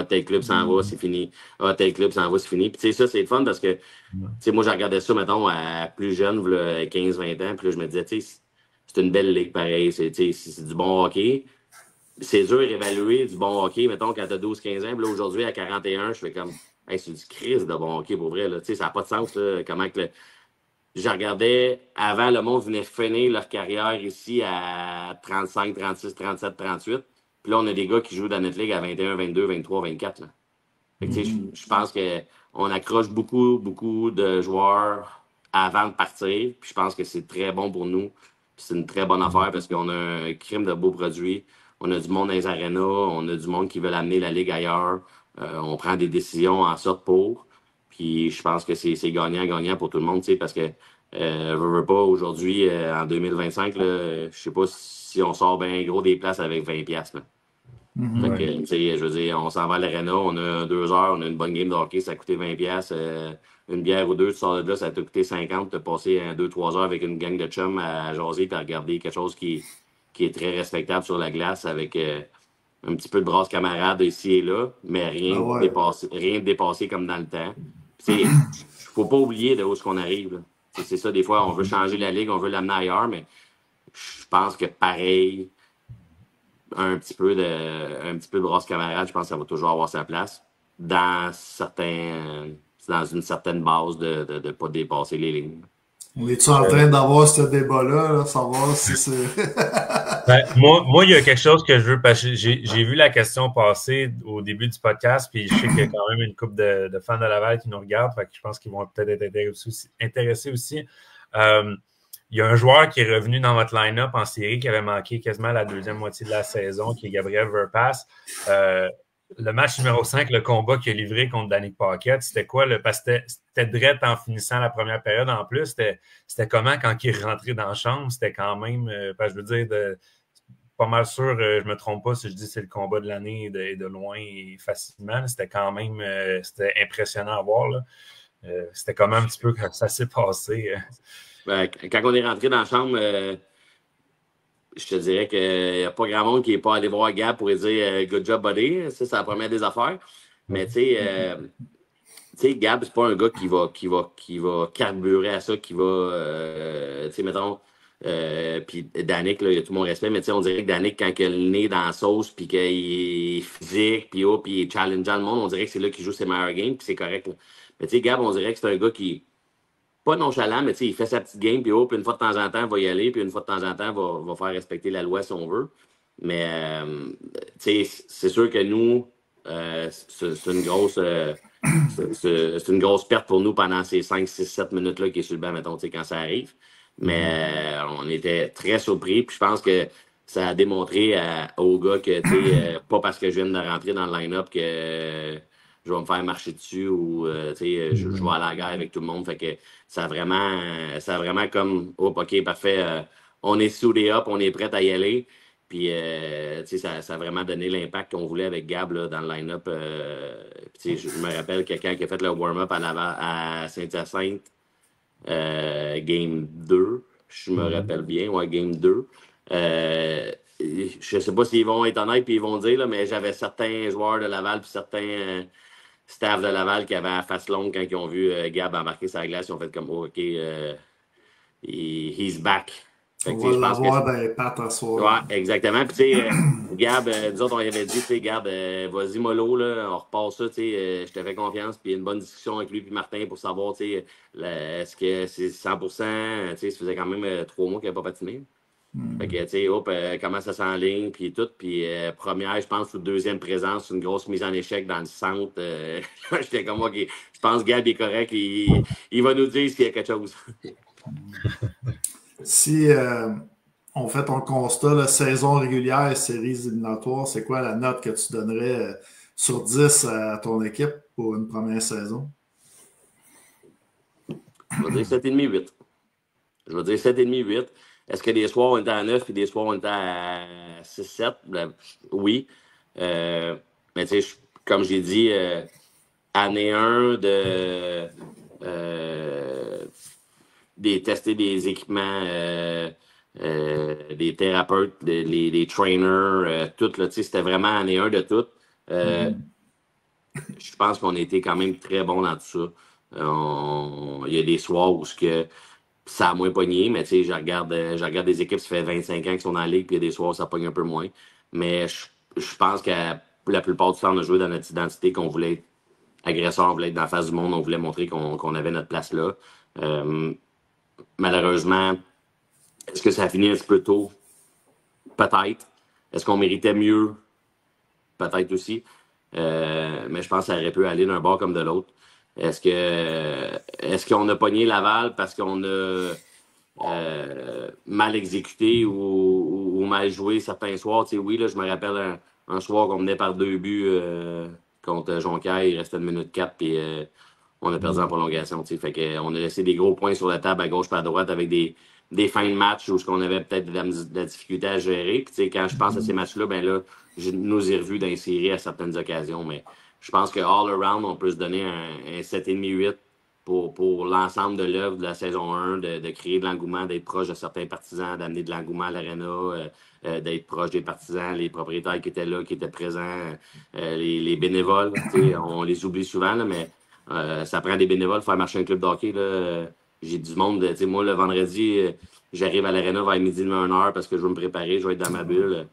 Speaker 7: Tel club s'en va, c'est fini. Tel club s'en va, c'est fini. Puis ça, c'est le fun parce que moi, je regardais ça, mettons, à plus jeune, 15-20 ans, puis là, je me disais, c'est une belle ligue pareil, c'est du bon hockey. C'est dur d'évaluer du bon hockey, mettons, quand t'as 12-15 ans, puis là, aujourd'hui, à 41, je fais comme, hey, c'est du crise de bon hockey, pour vrai, là. Ça n'a pas de sens, là, comment que je regardais, avant, le monde venait finir leur carrière ici à 35, 36, 37, 38. Puis là, on a des gars qui jouent dans notre ligue à 21, 22, 23, 24. Là. Fait que, je pense qu'on accroche beaucoup, beaucoup de joueurs avant de partir. Puis je pense que c'est très bon pour nous. Puis c'est une très bonne affaire parce qu'on a un crime de beaux produits. On a du monde dans les arénas. On a du monde qui veut amener la ligue ailleurs. On prend des décisions en sorte pour. Puis je pense que c'est gagnant-gagnant pour tout le monde, parce que veux pas aujourd'hui, en 2025, je sais pas si on sort bien gros des places avec 20$. Là. Fait que, je veux dire, on s'en va à l'Arena, on a 2 heures, on a une bonne game de hockey, ça a coûté 20$. Une bière ou deux, tu sors de là, ça t'a coûté 50$. Tu as passé 2-3 heures avec une gang de chums à jaser et à regarder quelque chose qui est très respectable sur la glace avec un petit peu de brasse camarade ici et là, mais rien de dépassé comme dans le temps. Il ne faut pas oublier de où est-ce qu'on arrive. C'est ça, des fois, on veut changer la ligue, on veut l'amener ailleurs, mais je pense que pareil, un petit peu de brosse camarade, je pense que ça va toujours avoir sa place dans une certaine base de ne pas dépasser les lignes.
Speaker 5: On est-tu en train d'avoir ce débat-là, là, savoir si c'est...
Speaker 6: Moi, il y a quelque chose que je veux, parce que j'ai vu la question passer au début du podcast, puis je sais qu'il y a quand même une couple de fans de Laval qui nous regardent, fait que je pense qu'ils vont peut-être être intéressés aussi. Il y a un joueur qui est revenu dans votre line-up en série qui avait manqué quasiment la deuxième moitié de la saison, qui est Gabriel Verpass. Le match numéro 5, le combat qu'il a livré contre Danick Paquette, c'était quoi? Parce que c'était direct en finissant la première période en plus. C'était comment quand il est rentré dans la chambre? C'était quand même, je veux dire, pas mal sûr, je me trompe pas si je dis que c'est le combat de l'année de loin et facilement. C'était quand même c'était impressionnant à voir. Là. C'était comment un petit peu quand ça s'est passé?
Speaker 7: Quand on est rentré dans la chambre, je te dirais qu'il n'y a pas grand monde qui n'est pas allé voir Gab pour lui dire good job, buddy. Ça, c'est la première des affaires. Mais tu sais, Gab, c'est pas un gars qui va carburer à ça, qui va, tu sais, mettons, puis Danick, là, il a tout mon respect, mais tu sais, on dirait que Danick, quand il a le nez dans la sauce, puis qu'il est physique, puis il est challengeant le monde, on dirait que c'est là qu'il joue ses meilleurs games, puis c'est correct. Là. Mais tu sais, Gab, on dirait que c'est un gars qui pas nonchalant, mais il fait sa petite game, puis une fois de temps en temps, il va y aller, puis une fois de temps en temps, va faire respecter la loi si on veut. Mais c'est sûr que nous, c'est une grosse perte pour nous pendant ces 5, 6, 7 minutes-là qui est sur le banc, mettons, quand ça arrive. Mais on était très surpris, puis je pense que ça a démontré aux gars que, pas parce que je viens de rentrer dans le line-up que je vais me faire marcher dessus ou je vais aller à la guerre avec tout le monde. Fait que ça a vraiment comme OK, parfait, on est soudé up, on est prêt à y aller. Puis ça a vraiment donné l'impact qu'on voulait avec Gab là, dans le line-up. Je me rappelle quelqu'un qui a fait le warm-up à Saint-Hyacinthe, Game 2. Je me rappelle bien, ouais, Game 2. Je ne sais pas s'ils vont être honnêtes et ils vont dire, là, mais j'avais certains joueurs de Laval puis certains staff de Laval qui avaient la face longue quand ils ont vu Gab embarquer sa glace. Ils ont fait comme OK, he's back.
Speaker 5: On va l'avoir dans les pattes à soir.
Speaker 7: Ouais, exactement. Puis, tu sais, Gab, nous autres, on y avait dit, tu sais, Gab, vas-y, mollo, là, on repart ça, tu sais, je te fais confiance. Puis, une bonne discussion avec lui puis Martin pour savoir, tu sais, est-ce que c'est 100%, tu sais, ça faisait quand même 3 mois qu'il n'avait pas patiné. Fait que, tu sais, comment ça s'enligne, puis tout. Puis, première, je pense, ou deuxième présence, une grosse mise en échec dans le centre. J'étais comme, OK, je pense que Gab est correct, il va nous dire s'il y a quelque chose.
Speaker 5: Si on fait ton constat, la saison régulière et séries éliminatoires, c'est quoi la note que tu donnerais sur 10 à ton équipe pour une première saison?
Speaker 7: Je vais dire 7,5-8. Je vais dire 7,5-8. Est-ce que des soirs on était à 9 et des soirs on était à 6-7? Ben, oui. Mais tu sais, comme j'ai dit, année 1 de tester des équipements, des thérapeutes, des trainers, tout. C'était vraiment année 1 de tout. Je pense qu'on a été quand même très bons dans tout ça. Il y a des soirs où ça a moins pogné, mais je regarde des équipes, ça fait 25 ans qu'ils sont dans la ligue, puis il y a des soirs où ça pogne un peu moins. Mais je pense que la plupart du temps, on a joué dans notre identité, qu'on voulait être agresseur, on voulait être dans la face du monde, on voulait montrer qu'on avait notre place là. Malheureusement, est-ce que ça a fini un petit peu tôt? Peut-être. Est-ce qu'on méritait mieux? Peut-être aussi. Mais je pense que ça aurait pu aller d'un bord comme de l'autre. Est-ce qu'on a pogné Laval parce qu'on a mal exécuté ou mal joué certains soirs? Oui, là, je me rappelle un soir qu'on menait par 2 buts contre Jonquière, il restait 1 minute 4 puis on a perdu en prolongation. Fait que, on a laissé des gros points sur la table à gauche et à droite avec des fins de match où on avait peut-être de la difficulté à gérer. Puis, quand je pense à ces matchs-là, ben là, je nous ai revus d'insérer à certaines occasions. Mais je pense que all around, on peut se donner un 7,5-8 pour l'ensemble de l'œuvre de la saison 1, de créer de l'engouement, d'être proche de certains partisans, d'amener de l'engouement à l'aréna, d'être proche des partisans, les propriétaires qui étaient là, qui étaient présents, les bénévoles. On les oublie souvent, là, mais ça prend des bénévoles pour faire marcher un club de hockey. J'ai du monde. Moi, le vendredi, j'arrive à l'aréna vers midi 1h parce que je veux me préparer, je vais être dans ma bulle.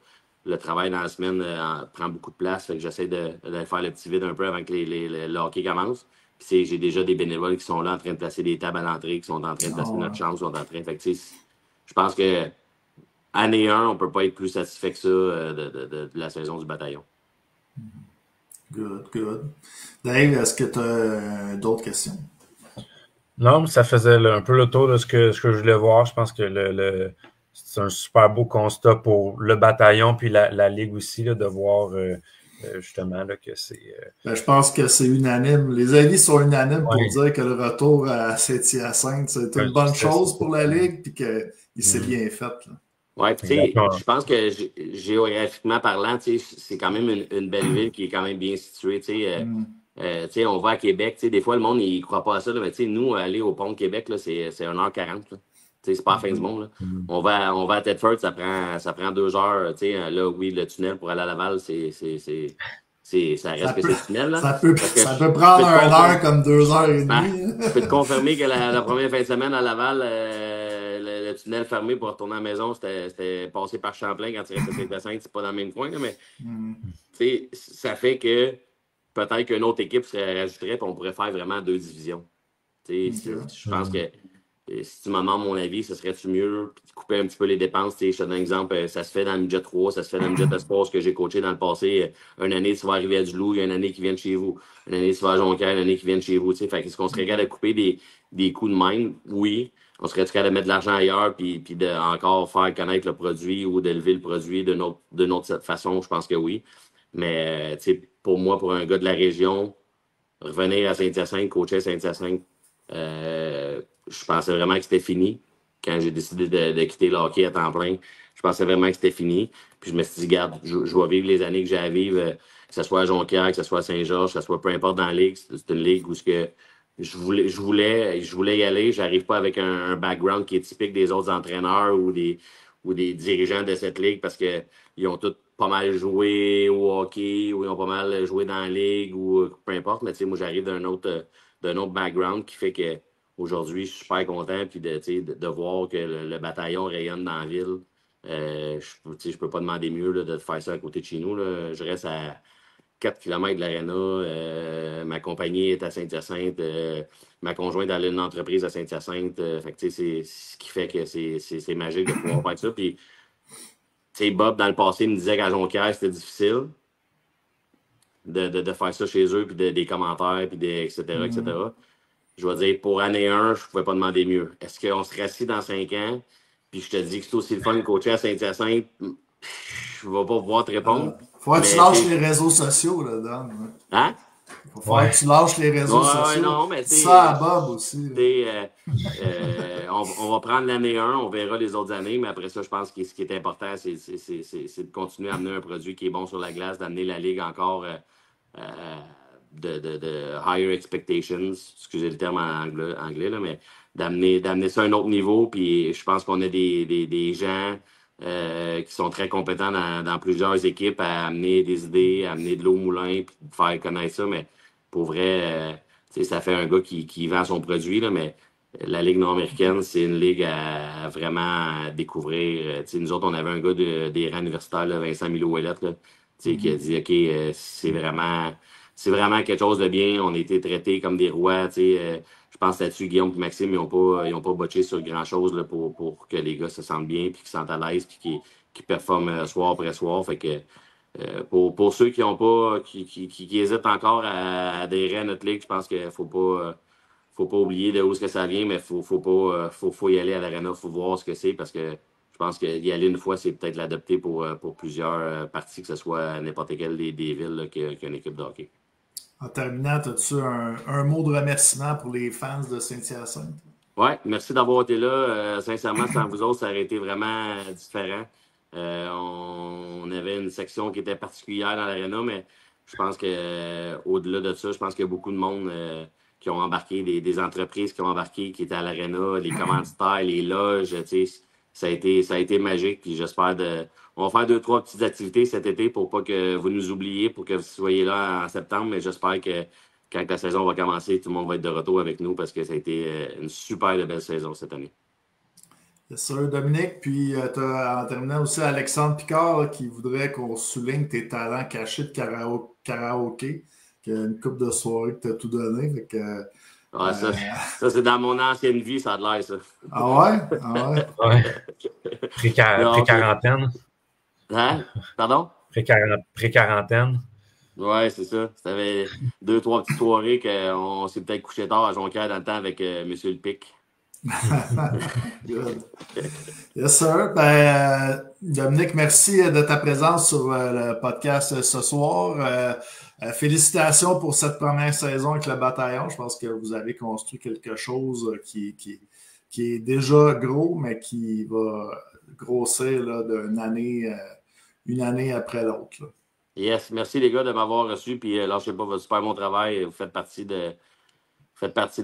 Speaker 7: le travail dans la semaine prend beaucoup de place. Fait que j'essaie de faire le petit vide un peu avant que le hockey commence. Puis j'ai déjà des bénévoles qui sont là en train de placer des tables à l'entrée, qui sont en train de placer notre chambre, sont en train. Fait que je pense que année 1, on ne peut pas être plus satisfait que ça de la saison du bataillon.
Speaker 5: Good. Dave, est-ce que tu as d'autres questions?
Speaker 6: Non, mais ça faisait un peu le tour de ce que je voulais voir. Je pense que c'est un super beau constat pour le bataillon puis la Ligue aussi, là, de voir justement là, que c'est...
Speaker 5: je pense que c'est unanime. Les avis sont unanimes pour dire que le retour à Saint-Hyacinthe, c'est une bonne chose pour la Ligue puis qu'il s'est bien fait. Là.
Speaker 7: Oui, tu sais, je pense que géographiquement parlant, c'est quand même une belle ville qui est quand même bien située. On va à Québec, des fois le monde ne croit pas à ça, là, mais nous, aller au pont de Québec, là, c'est 1h40. C'est pas la fin du monde. Là. On va à Thetford, ça prend 2 heures. Là, oui, le tunnel pour aller à Laval, ça reste que c'est le tunnel. Là.
Speaker 5: Ça peut prendre 1 heure comme 2 heures et demie.
Speaker 7: Je peux te confirmer que la première fin de semaine à Laval, le tunnel fermé pour retourner à la maison, c'était passé par Champlain quand tu restes à Saint-Hyacinthe, c'est pas dans le même coin. Là, mais ça fait que peut-être qu'une autre équipe serait rajouterait et on pourrait faire vraiment 2 divisions. Je pense que si tu me demandes mon avis, ce serait-tu mieux de couper un petit peu les dépenses? Je te donne un exemple, ça se fait dans le midget 3, ça se fait dans le midget Espoir, que j'ai coaché dans le passé. Une année, tu vas arriver à Duloup, il y a une année qui vient de chez vous. Une année, tu vas à Jonquière, une année qui vient de chez vous. Fait est-ce qu'on serait capable de couper des coûts de même? Oui. On serait capable de mettre de l'argent ailleurs puis de encore faire connaître le produit ou d'élever le produit d'une autre façon? Je pense que oui. Mais pour moi, pour un gars de la région, revenir à Saint-Hyacinthe, coacher à Saint-Hyacinthe, je pensais vraiment que c'était fini. Quand j'ai décidé de quitter le hockey à temps plein, je pensais vraiment que c'était fini. Puis je me suis dit, regarde, je vais vivre les années que j'ai à vivre, que ce soit à Jonquière, que ce soit à Saint-Georges, que ce soit peu importe dans la Ligue. C'est une ligue où je voulais y aller. J'arrive pas avec un background qui est typique des autres entraîneurs ou des dirigeants de cette ligue parce qu'ils ont tous pas mal joué au hockey ou ils ont pas mal joué dans la ligue ou peu importe. Mais moi, j'arrive d'un autre background qui fait que aujourd'hui, je suis super content puis de voir que le bataillon rayonne dans la ville. Je peux pas demander mieux là, de faire ça à côté de chez nous. Là. Je reste à 4 km de l'aréna. Ma compagnie est à Saint-Hyacinthe. Ma conjointe a une entreprise à Saint-Hyacinthe. C'est ce qui fait que c'est magique de pouvoir faire ça. Puis, Bob, dans le passé, me disait qu'à Jonquière, c'était difficile de faire ça chez eux, puis des commentaires, puis etc., etc. Je vais dire, pour année 1, je ne pouvais pas demander mieux. Est-ce qu'on serait assis dans 5 ans, puis je te dis que c'est aussi le fun de coacher à Saint-Hyacinthe? Je ne vais pas pouvoir te répondre.
Speaker 5: Faut que tu lâches les réseaux sociaux, là, Dan.
Speaker 7: Hein?
Speaker 5: Faut que tu lâches les réseaux sociaux.
Speaker 7: Non, mais
Speaker 5: ça à Bob aussi.
Speaker 7: On va prendre l'année 1, on verra les autres années, mais après ça, je pense que ce qui est important, c'est de continuer à amener un produit qui est bon sur la glace, d'amener la Ligue encore de higher expectations, excusez le terme en anglais là, mais d'amener ça à un autre niveau. Puis je pense qu'on a des gens qui sont très compétents dans plusieurs équipes à amener des idées, à amener de l'eau au moulin, puis de faire connaître ça. Mais pour vrai, ça fait un gars qui vend son produit, là, mais la Ligue nord-américaine, c'est une ligue à vraiment découvrir. Nous autres, on avait un gars des rangs universitaires, là, Vincent Milo-Ouellette, qui a dit OK, c'est vraiment quelque chose de bien. On a été traités comme des rois. Je pense là-dessus, Guillaume et Maxime, ils n'ont pas botché sur grand-chose là, pour que les gars se sentent bien, puis qu'ils se sentent à l'aise, puis qu'ils performent soir après soir. Fait que pour ceux qui ont pas, qui hésitent encore à adhérer à notre ligue, je pense qu'il ne faut pas oublier de où est-ce que ça vient, mais faut y aller à l'aréna, il faut voir ce que c'est, parce que je pense qu'y aller une fois, c'est peut-être l'adopter pour plusieurs parties, que ce soit n'importe quelle des villes qu'une équipe de hockey.
Speaker 5: En terminant, as-tu un mot de remerciement pour les fans de Saint-Hyacinthe?
Speaker 7: Oui, merci d'avoir été là. Sincèrement, sans vous autres, ça aurait été vraiment différent. On avait une section qui était particulière dans l'aréna, mais je pense qu'au-delà de ça, je pense qu'il y a beaucoup de monde qui ont embarqué, des entreprises qui ont embarqué, qui étaient à l'aréna, les commanditaires, les loges, ça a été magique. Puis j'espère on va faire 2-3 petites activités cet été pour pas que vous nous oubliez, pour que vous soyez là en septembre, mais j'espère que quand la saison va commencer, tout le monde va être de retour avec nous parce que ça a été une super belle saison cette année.
Speaker 5: Yes, sir, Dominique. Puis, tu as en terminant aussi Alexandre Picard là, qui voudrait qu'on souligne tes talents cachés de karaoké, qui a une couple de soirées que tu as tout donné. Fait que,
Speaker 7: Ouais, ça c'est dans mon ancienne vie, ça a de l'air, ça.
Speaker 5: Ah ouais? Ah ouais?
Speaker 6: Ouais. Pré-quarantaine.
Speaker 7: Hein? Pardon?
Speaker 6: Pré-quarantaine.
Speaker 7: Ouais, c'est ça. C'était 2-3 petites soirées qu'on s'est peut-être couché tard à Jonquière dans le temps avec M. Le Pic.
Speaker 5: Good. Yes, sir. Ben, Dominique, merci de ta présence sur le podcast ce soir. Félicitations pour cette première saison avec le Bataillon. Je pense que vous avez construit quelque chose qui est déjà gros, mais qui va grossir là, une année après l'autre.
Speaker 7: Yes, merci les gars de m'avoir reçu. Puis lâchez pas votre super bon travail. Vous faites partie de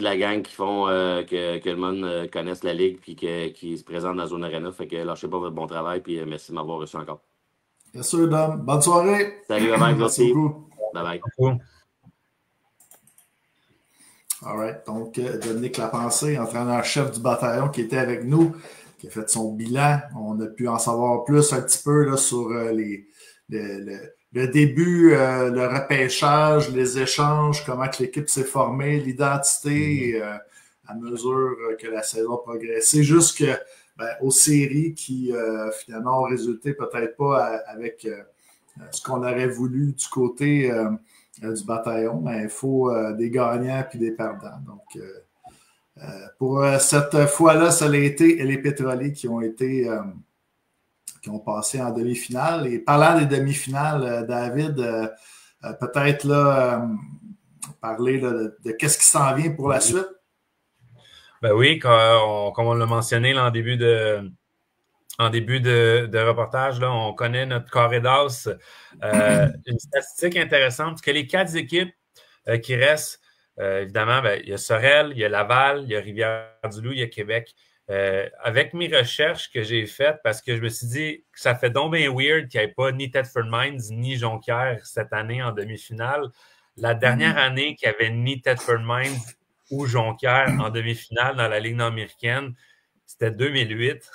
Speaker 7: la gang qui font que le monde connaisse la Ligue puis qui se présente dans la zone arena. Fait que lâchez pas votre bon travail. Puis merci de m'avoir reçu encore.
Speaker 5: Bien sûr, Dom. Bonne soirée.
Speaker 7: Salut, bye bye.
Speaker 5: Merci beaucoup.
Speaker 7: Bye bye.
Speaker 5: All right. Donc, Dominique Lapensée, entraîneur-chef du Bataillon qui était avec nous, qui a fait son bilan. On a pu en savoir plus un petit peu là, sur le début, le repêchage, les échanges, comment que l'équipe s'est formée, l'identité à mesure que la saison progressait, jusqu'aux séries qui finalement ont résulté peut-être pas avec ce qu'on aurait voulu du côté du Bataillon, mais il faut des gagnants puis des perdants. Donc, pour cette fois-là, ça a été les Pétroliers qui ont passé en demi-finale. Et parlant des demi-finales, David, peut-être là, parler là, de qu'est-ce qui s'en vient pour la suite?
Speaker 6: Ben oui, comme on l'a mentionné là, en début de reportage, là, on connaît notre carré d'as. Une statistique intéressante, c'est que les 4 équipes qui restent, évidemment, ben, il y a Sorel, il y a Laval, il y a Rivière-du-Loup, il y a Québec. Avec mes recherches que j'ai faites, parce que je me suis dit que ça fait donc bien weird qu'il n'y ait pas ni Thetford Mines ni Jonquière cette année en demi-finale. La dernière année qu'il y avait ni Thetford Mines ou Jonquière en demi-finale dans la Ligue nord-américaine, c'était 2008.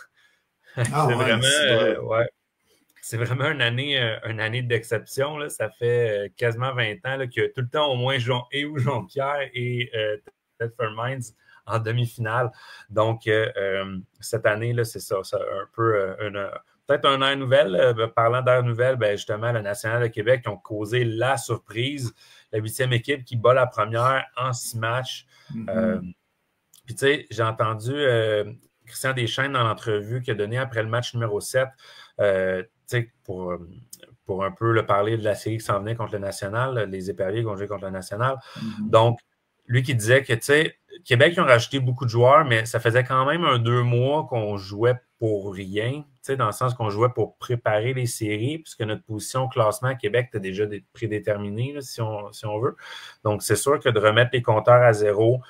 Speaker 6: C'est vraiment une année d'exception. Là. Ça fait quasiment 20 ans là, qu'il y a tout le temps au moins Jonquière et Thetford Mines en demi-finale. Donc, cette année, là, c'est ça un peu peut-être un air nouvelle. Parlant d'air nouvelle, ben, justement, le National de Québec qui ont causé la surprise. La 8e équipe qui bat la première en 6 matchs. Puis, tu sais, j'ai entendu Christian Deschaines dans l'entrevue qu'il a donnée après le match numéro 7, tu sais, pour un peu parler de la série qui s'en venait contre le National, les Éperviers qui ont joué contre le National. Donc, lui qui disait que, tu sais, Québec, ils ont rajouté beaucoup de joueurs, mais ça faisait quand même 2 mois qu'on jouait pour rien, tu sais, dans le sens qu'on jouait pour préparer les séries, puisque notre position au classement à Québec était déjà prédéterminée, là, si on veut. Donc, c'est sûr que de remettre les compteurs à zéro,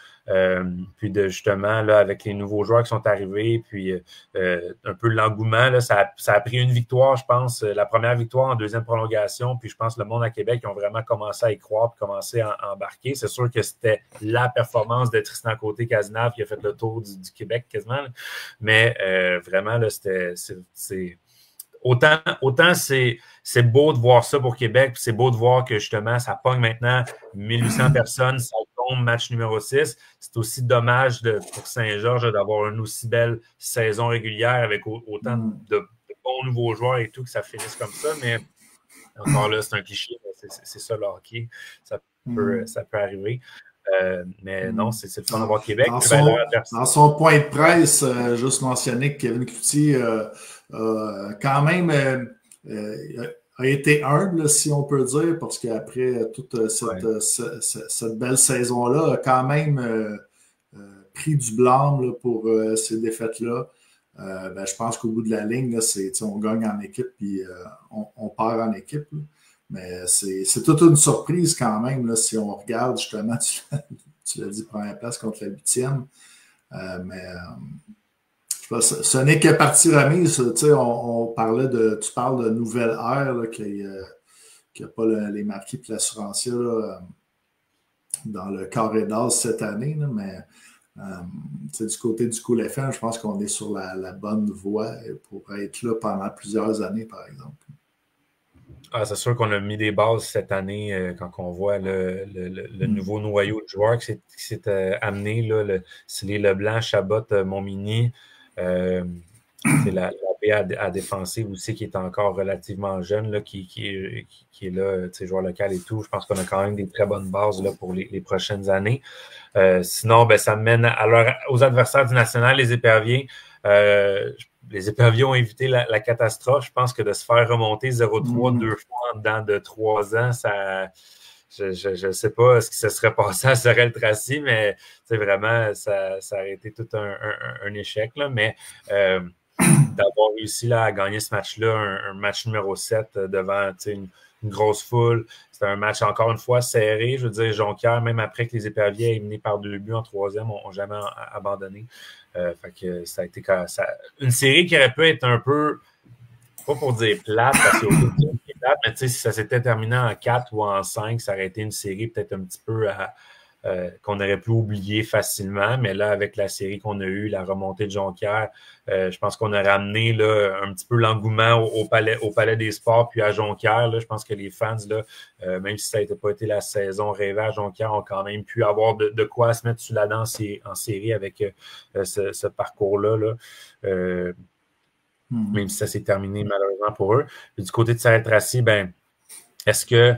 Speaker 6: puis de justement, là, avec les nouveaux joueurs qui sont arrivés, puis un peu l'engouement, là, ça a pris une victoire, je pense, la première victoire en 2e prolongation, puis je pense que le monde à Québec, ils ont vraiment commencé à y croire, puis commencé à embarquer. C'est sûr que c'était la performance de Tristan Côté-Cazenave qui a fait le tour du Québec quasiment, là. Mais vraiment, là, c'est autant c'est beau de voir ça pour Québec, puis c'est beau de voir que justement, ça pogne maintenant 1800 personnes, ça tombe match numéro 6. C'est aussi dommage pour Saint-Georges d'avoir une aussi belle saison régulière avec autant de bons nouveaux joueurs et tout, que ça finisse comme ça, mais encore là, c'est un cliché, c'est ça le hockey, ça peut arriver. Mais non, c'est le fun d'avoir Québec.
Speaker 5: Dans son point de presse, juste mentionner que Kevin Cloutier quand même a été humble, si on peut dire, parce qu'après toute cette belle saison-là, a quand même pris du blâme là, pour ces défaites-là. Je pense qu'au bout de la ligne, là, on gagne en équipe puis on perd en équipe. Là. Mais c'est toute une surprise quand même, là, si on regarde justement, tu l'as dit, première place contre la 8e. Ce n'est que partie remise. On parlait tu parles de nouvelle ère, là, qu'il n'y a pas les marquis et l'assurancier dans le carré d'as cette année. Là, mais Du côté du Cool FM, je pense qu'on est sur la bonne voie pour être là pendant plusieurs années, par exemple.
Speaker 6: Ah, c'est sûr qu'on a mis des bases cette année quand on voit le nouveau noyau de joueurs qui s'est amené. C'est les Leblanc, Chabot, Montmini. C'est la paix à défensive aussi qui est encore relativement jeune, là, qui est là, joueur local et tout. Je pense qu'on a quand même des très bonnes bases là, pour les prochaines années. Sinon, ben, ça mène aux adversaires du national, les Éperviers. Les Éperviers ont évité la catastrophe. Je pense que de se faire remonter 0-3 deux fois en dedans de 3 ans, ça... Je ne sais pas ce qui se serait passé à Sorel-Tracy, mais vraiment, ça aurait été tout un échec. Là, mais d'avoir réussi là, à gagner ce match-là, un match numéro 7 devant une grosse foule. C'était un match encore une fois serré. Je veux dire, Jonquière, même après que les Éperviers aient mené par 2 buts en 3e, n'ont jamais abandonné. Fait que ça a été une série qui aurait pu être un peu, pas pour dire plate, parce qu'il y a aucune série qui est plate, mais si ça s'était terminé en 4 ou en 5, ça aurait été une série peut-être un petit peu qu'on aurait pu oublier facilement. Mais là, avec la série qu'on a eue, la remontée de Jonquière, je pense qu'on a ramené là, un petit peu l'engouement au Palais des Sports puis à Jonquière. Là, je pense que les fans, là, même si ça n'a pas été la saison rêvée à Jonquière, ont quand même pu avoir de quoi se mettre sous la dent en série avec ce parcours-là. Là. Même si ça s'est terminé malheureusement pour eux. Puis, du côté de Sorel-Tracy, ben, est-ce que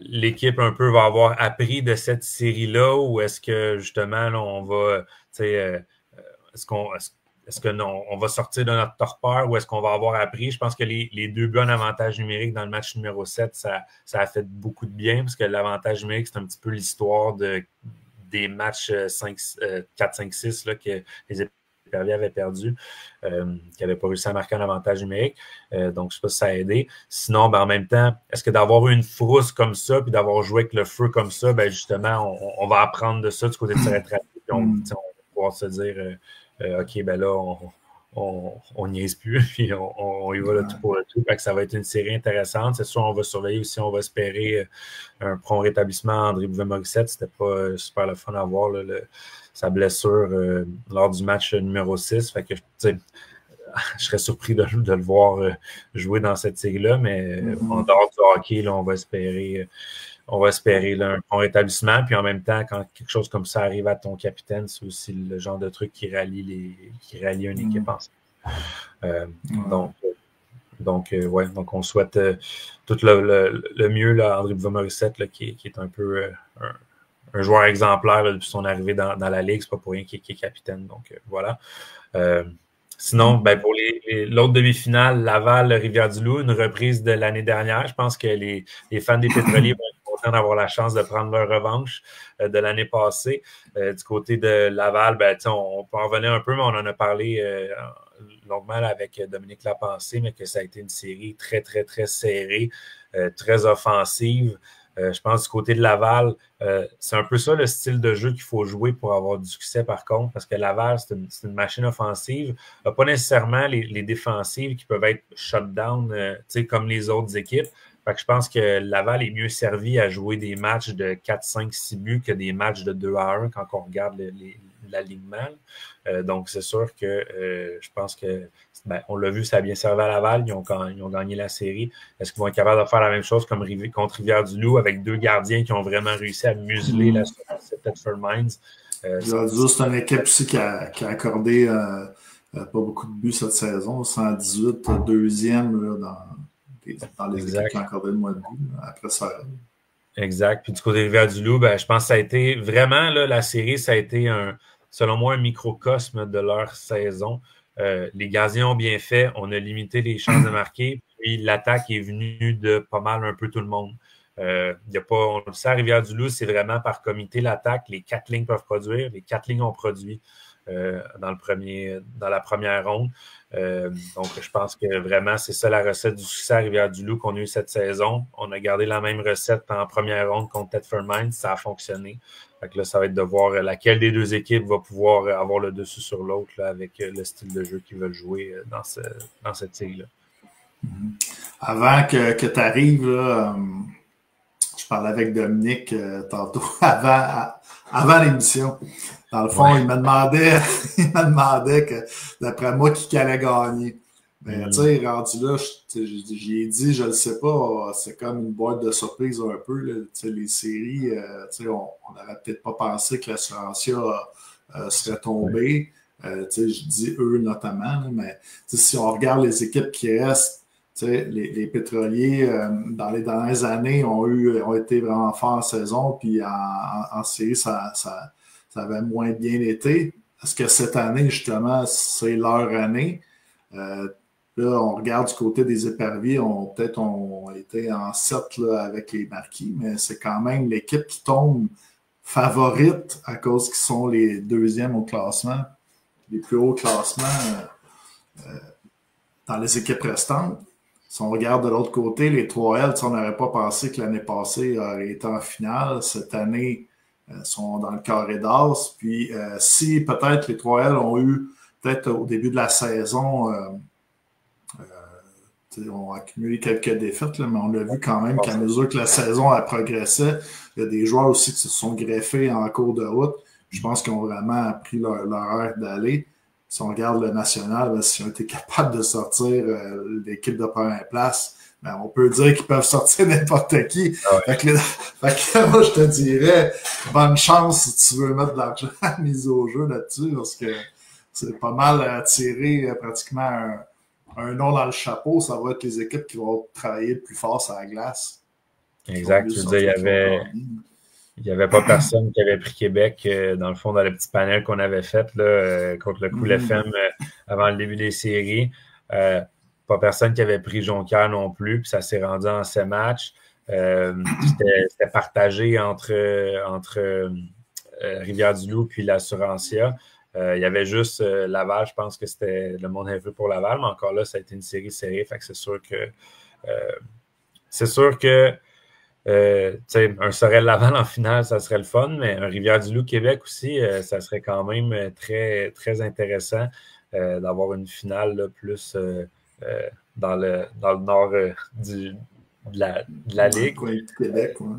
Speaker 6: l'équipe un peu va avoir appris de cette série-là ou est-ce que justement là, on va, est-ce que non, on va sortir de notre torpeur ou est-ce qu'on va avoir appris? Je pense que les 2 buts en avantage numérique dans le match numéro 7, ça a fait beaucoup de bien parce que l'avantage numérique, c'est un petit peu l'histoire des matchs 4-5-6 là, que les Éperviers avait perdu, qui n'avait pas réussi à marquer un avantage numérique. Donc, je ne sais pas si ça a aidé. Sinon, ben, en même temps, est-ce que d'avoir eu une frousse comme ça puis d'avoir joué avec le feu comme ça, ben, justement, on va apprendre de ça du côté de Sorel-Tracy puis on va pouvoir se dire OK, ben là, on n'y est plus puis on y va le tout pour le tout. Fait que ça va être une série intéressante. C'est sûr, on va surveiller aussi, on va espérer un prompt rétablissement à André Bouvet-Morissette. C'était pas super le fun à voir, là, sa blessure lors du match numéro 6. Fait que, je serais surpris de le voir jouer dans cette série-là, mais en dehors du hockey, là, on va espérer là, un bon rétablissement. Puis en même temps, quand quelque chose comme ça arrive à ton capitaine, c'est aussi le genre de truc qui rallie une équipe ensemble. Donc, on souhaite tout le mieux là, à André Bouvet-Morissette, qui est un peu un joueur exemplaire là, depuis son arrivée dans la Ligue. C'est pas pour rien qu'il est capitaine. Donc, voilà. Sinon, ben, pour l'autre demi-finale, Laval, Rivière-du-Loup, une reprise de l'année dernière. Je pense que les fans des Pétroliers vont être contents d'avoir la chance de prendre leur revanche de l'année passée. Du côté de Laval, ben, on peut en revenir un peu, mais on en a parlé longuement avec Dominique Lapensée, mais que ça a été une série très, très, très serrée, très offensive. Je pense du côté de Laval, c'est un peu ça le style de jeu qu'il faut jouer pour avoir du succès par contre, parce que Laval, c'est une machine offensive, pas nécessairement les défensives qui peuvent être shut down comme les autres équipes. Fait que je pense que Laval est mieux servi à jouer des matchs de 4, 5, 6 buts que des matchs de 2-1 quand on regarde l'alignement. Donc, c'est sûr que je pense que on l'a vu, ça a bien servi à Laval. Ils ont gagné la série. Est-ce qu'ils vont être capables de faire la même chose comme contre Rivière-du-Loup avec 2 gardiens qui ont vraiment réussi à museler la Thetford Mines?
Speaker 5: Rivière-du-Loup, c'est une équipe aussi qui a accordé pas beaucoup de buts cette saison. 118, deuxième là, dans les équipes qui ont accordé le moins de buts après ça.
Speaker 6: Exact. Puis du côté de Rivière-du-Loup, ben, je pense que ça a été vraiment, là, la série, ça a été selon moi, un microcosme de leur saison. Les gardiens ont bien fait, on a limité les chances de marquer, puis l'attaque est venue de pas mal un peu tout le monde. On le sait, à Rivière-du-Loup, c'est vraiment par comité l'attaque. Les 4 lignes peuvent produire, les 4 lignes ont produit dans la première ronde. Donc, je pense que vraiment, c'est ça la recette du succès à Rivière-du-Loup qu'on a eu cette saison. On a gardé la même recette en première ronde contre Thetford Mines, ça a fonctionné. Fait que là, ça va être de voir laquelle des 2 équipes va pouvoir avoir le dessus sur l'autre avec le style de jeu qu'ils veulent jouer dans cette série-là.
Speaker 5: Avant que tu arrives, je parlais avec Dominique tantôt avant l'émission. Dans le fond, il me demandait que, d'après moi, qui allait gagner. Mais tu sais, rendu là, j'y ai dit, je le sais pas, c'est comme une boîte de surprise un peu. Là, les séries, on n'aurait peut-être pas pensé que l'Assurantia serait tombée. Je dis eux notamment, là, mais si on regarde les équipes qui restent, les pétroliers, dans les dernières années, ont été vraiment forts en saison, puis en série, ça avait moins bien été. Est-ce que cette année, justement, c'est leur année? Là, on regarde du côté des éperviers, peut-être on était en 7 là, avec les Marquis, mais c'est quand même l'équipe qui tombe favorite à cause qu'ils sont les deuxièmes au classement, les plus hauts classements dans les équipes restantes. Si on regarde de l'autre côté, les 3L, on n'aurait pas pensé que l'année passée aurait été en finale. Cette année, sont dans le carré d'as. Puis si peut-être les 3L ont eu, peut-être au début de la saison, on a accumulé quelques défaites, là, mais on a vu quand même qu'à mesure que la saison a progressé, il y a des joueurs aussi qui se sont greffés en cours de route. Je pense qu'ils ont vraiment appris leur heure d'aller. Si on regarde le national, s'ils ont été capables de sortir l'équipe de première place, on peut dire qu'ils peuvent sortir n'importe qui. Fait que moi, je te dirais, bonne chance si tu veux mettre de l'argent mise au jeu là-dessus, parce que c'est pas mal tirer pratiquement un nom dans le chapeau. Ça va être les équipes qui vont travailler le plus fort sur la glace.
Speaker 6: Exact. Tu veux dire, il n'y avait pas personne qui avait pris Québec, dans le fond, dans le petit panel qu'on avait fait là, contre le Cool FM avant le début des séries. Pas personne qui avait pris Jonquière non plus, puis ça s'est rendu en 7 matchs. C'était partagé entre Rivière-du-Loup puis l'Assurantia. Il y avait juste Laval, je pense que c'était le monde avait vu pour Laval, mais encore là, ça a été une série serrée, fait que c'est sûr que un Sorel-Laval en finale, ça serait le fun, mais un Rivière-du-Loup-Québec aussi, ça serait quand même très, très intéressant d'avoir une finale là, plus dans le nord de la Ligue.
Speaker 5: Dans le coin de Québec, ouais.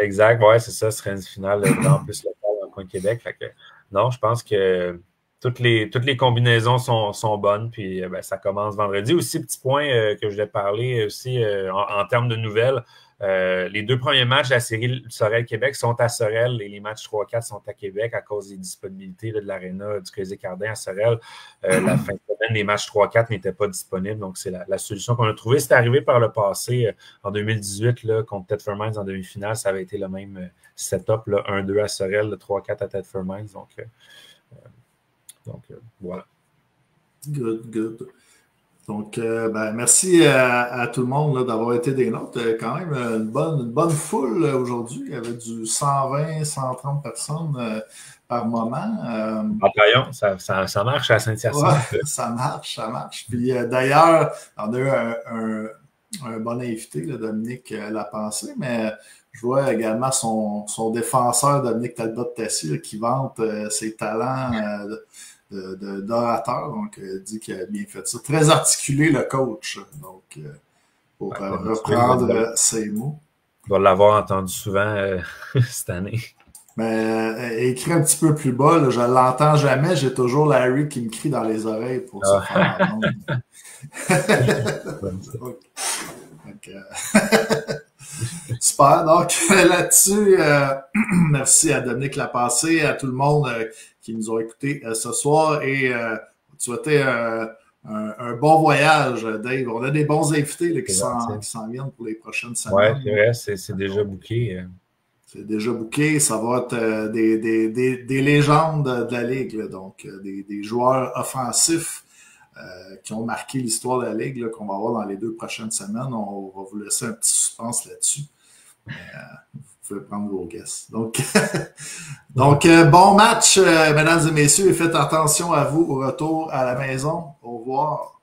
Speaker 6: Exact, ouais, c'est ça, ce serait une finale en plus locale dans le coin de Québec. Fait que, non, je pense que toutes les combinaisons sont bonnes, puis ça commence vendredi. Aussi, petit point que je voulais parler aussi en termes de nouvelles. Les 2 premiers matchs de la série Sorel-Québec sont à Sorel et les matchs 3-4 sont à Québec à cause des disponibilités de l'aréna du Colisée-Cardin à Sorel. La fin de semaine, les matchs 3-4 n'étaient pas disponibles, donc c'est la solution qu'on a trouvée. C'est arrivé par le passé, en 2018, là, contre Thetford Mines en demi-finale, ça avait été le même setup, 1-2 à Sorel, 3-4 à Thetford Mines, donc voilà.
Speaker 5: Good. Donc, merci à tout le monde là, d'avoir été des nôtres. Quand même une bonne foule aujourd'hui. Il y avait du 120, 130 personnes par moment.
Speaker 6: Bataillon, ça marche à Saint-Hyacinthe.
Speaker 5: Ouais, ça marche. Puis d'ailleurs, on a eu un bon invité, là, Dominique Lapensée, mais je vois également son défenseur, Dominique Talbot-Tessier, qui vante ses talents d'orateur, donc dit qu'il a bien fait ça. Très articulé, le coach, donc pour reprendre ses mots.
Speaker 6: On va l'avoir entendu souvent cette année.
Speaker 5: Mais écrit un petit peu plus bas, là, je ne l'entends jamais, j'ai toujours Larry qui me crie dans les oreilles pour se faire entendre. Super, donc là-dessus, merci à Dominique Lapensée, à tout le monde qui nous ont écoutés ce soir et souhaiter un bon voyage, Dave. On a des bons invités là, qui s'en viennent pour les prochaines semaines.
Speaker 6: Oui, c'est vrai, c'est déjà booké.
Speaker 5: C'est déjà booké, ça va être des légendes de la Ligue, là, donc des joueurs offensifs qui ont marqué l'histoire de la Ligue, là, qu'on va avoir dans les 2 prochaines semaines. On va vous laisser un petit suspense là-dessus. Vous pouvez prendre vos guesses. Donc, bon match, mesdames et messieurs, et faites attention à vous au retour à la maison. Au revoir.